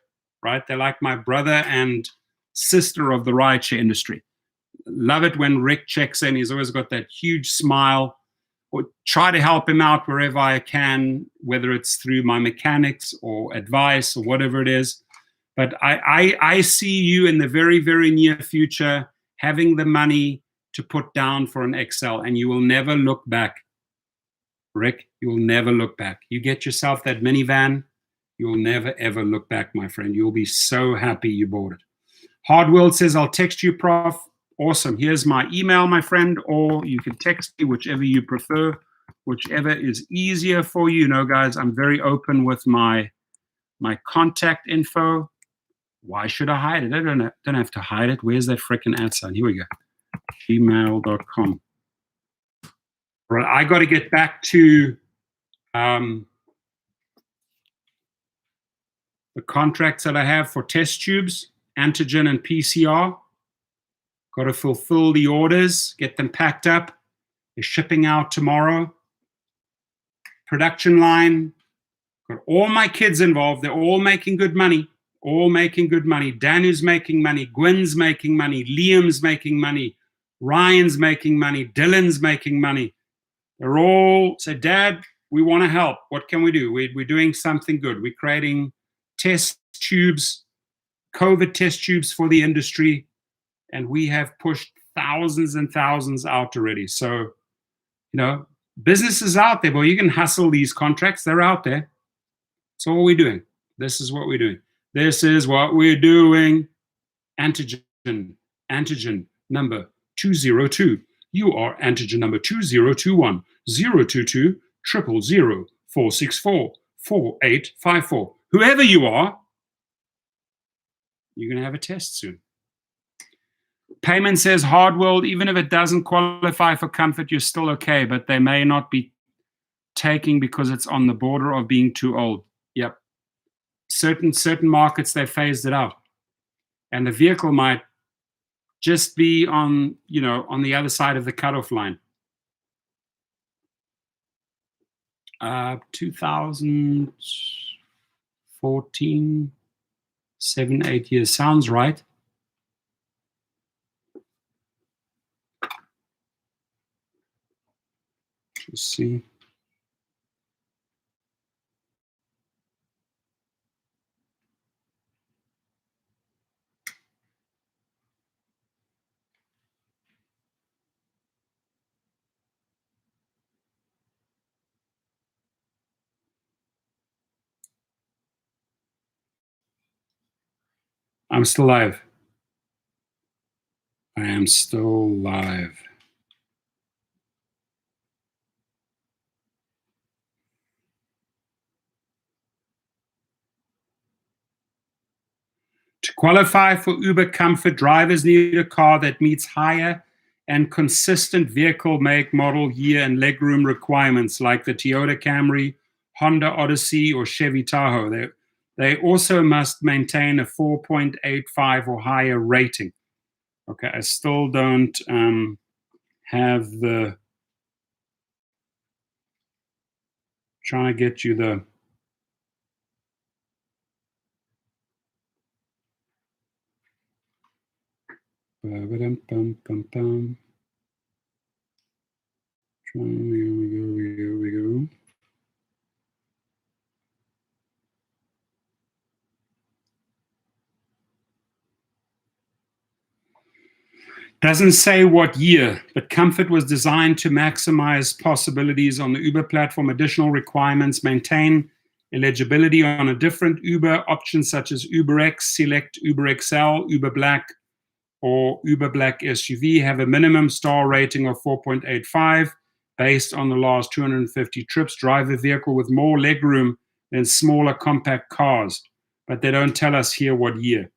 [SPEAKER 1] right? They're like my brother and sister of the rideshare industry. Love it when Rick checks in. He's always got that huge smile. Or try to help him out wherever I can, whether it's through my mechanics or advice or whatever it is. But I see you in the very, very near future having the money to put down for an XL, and you will never look back. Rick, you will never look back. You get yourself that minivan, you will never, ever look back, my friend. You'll be so happy you bought it. Hardworld says, I'll text you, Prof. Awesome. Here's my email, my friend, or you can text me, whichever you prefer, whichever is easier for you. Guys, I'm very open with my contact info. Why should I hide it? I don't have to hide it. Where's that freaking ad sign? Here we go. gmail.com. All right, I got to get back to the contracts that I have for test tubes, antigen and PCR. Got to fulfill the orders, get them packed up. They're shipping out tomorrow. Production line. Got all my kids involved. They're all making good money. Danu's making money. Gwen's making money. Liam's making money. Ryan's making money. Dylan's making money. They're all say, Dad, we want to help. What can we do? We're doing something good. We're creating test tubes, COVID test tubes for the industry. And we have pushed thousands and thousands out already. So, business is out there, boy. You can hustle these contracts. They're out there. So what we're doing. This is what we're doing. Antigen number 202. You are antigen number 2021 022 000 464 4854. Whoever you are, you're going to have a test soon. Payment says, Hardworld, even if it doesn't qualify for comfort, you're still okay, but they may not be taking because it's on the border of being too old. Yep. Certain markets, they phased it out. And the vehicle might just be on, on the other side of the cutoff line. 2014, 7, 8 years. Sounds right. Let's see. I'm still live. I am still live. To qualify for Uber Comfort, drivers need a car that meets higher and consistent vehicle make, model, year, and legroom requirements like the Toyota Camry, Honda Odyssey, or Chevy Tahoe. They also must maintain a 4.85 or higher rating. Okay, I still don't have the... Trying to get you the... Here we go. Doesn't say what year, but Comfort was designed to maximize possibilities on the Uber platform. Additional requirements: maintain eligibility on a different Uber options such as UberX, Select, Uber XL, Uber Black, or Uber Black SUV. Have a minimum star rating of 4.85 based on the last 250 trips. Drive a vehicle with more legroom than smaller compact cars, but they don't tell us here what year.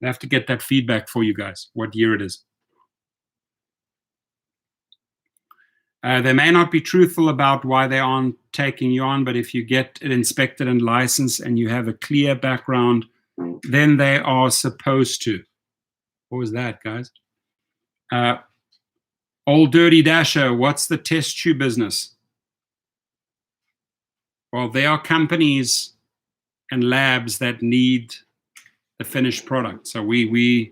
[SPEAKER 1] I have to get that feedback for you guys, what year it is. They may not be truthful about why they aren't taking you on, but if you get it inspected and licensed and you have a clear background, then they are supposed to. What was that, guys? Old Dirty Dasher, what's the test tube business? Well, there are companies and labs that need the finished product. So we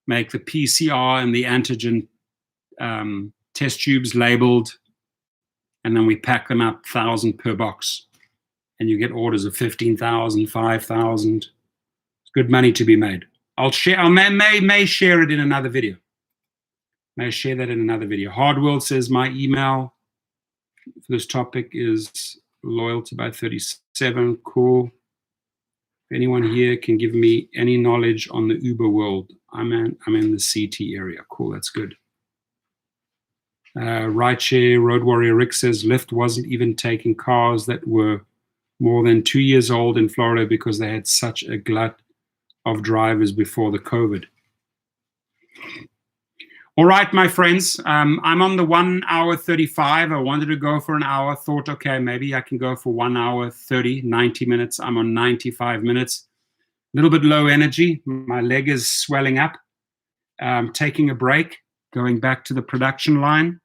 [SPEAKER 1] make the PCR and the antigen test tubes labeled, and then we pack them up 1,000 per box. And you get orders of 15,000, 5,000. It's good money to be made. I'll share, I may share it in another video. May share that in another video. Hardworld says my email for this topic is loyaltyby37. Cool. If anyone here can give me any knowledge on the Uber world, I'm in the CT area. Cool, that's good. Rideshare Road Warrior Rick says Lyft wasn't even taking cars that were more than 2 years old in Florida because they had such a glut of drivers before the COVID. All right, my friends, I'm on the 1 hour 35. I wanted to go for an hour. Thought, okay, maybe I can go for 1 hour 30, 90 minutes. I'm on 95 minutes. A little bit low energy. My leg is swelling up. Taking a break, going back to the production line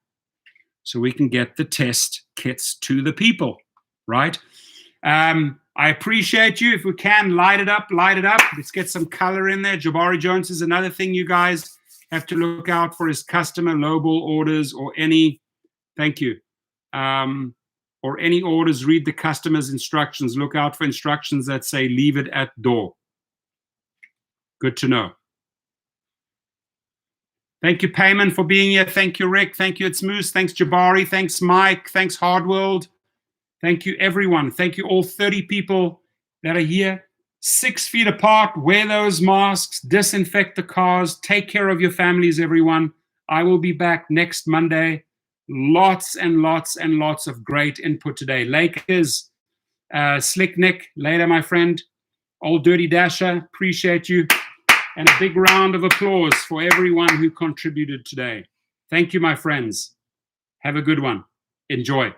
[SPEAKER 1] so we can get the test kits to the people, right? I appreciate you. If we can, light it up, light it up. Let's get some color in there. Jabari Jones is another thing you guys have to look out for, his customer lowball orders or any, thank you, or any orders. Read the customer's instructions. Look out for instructions that say leave it at door. Good to know. Thank you, Payman, for being here. Thank you, Rick. Thank you, It's Moose. Thanks, Jabari. Thanks, Mike. Thanks, Hardworld. Thank you, everyone. Thank you, all 30 people that are here. 6 feet apart. Wear those masks. Disinfect the cars. Take care of your families, everyone. I will be back next Monday. Lots and lots and lots of great input today. Lakers, Slick Nick, later, my friend. Old Dirty Dasher, appreciate you. And a big round of applause for everyone who contributed today. Thank you, my friends. Have a good one. Enjoy.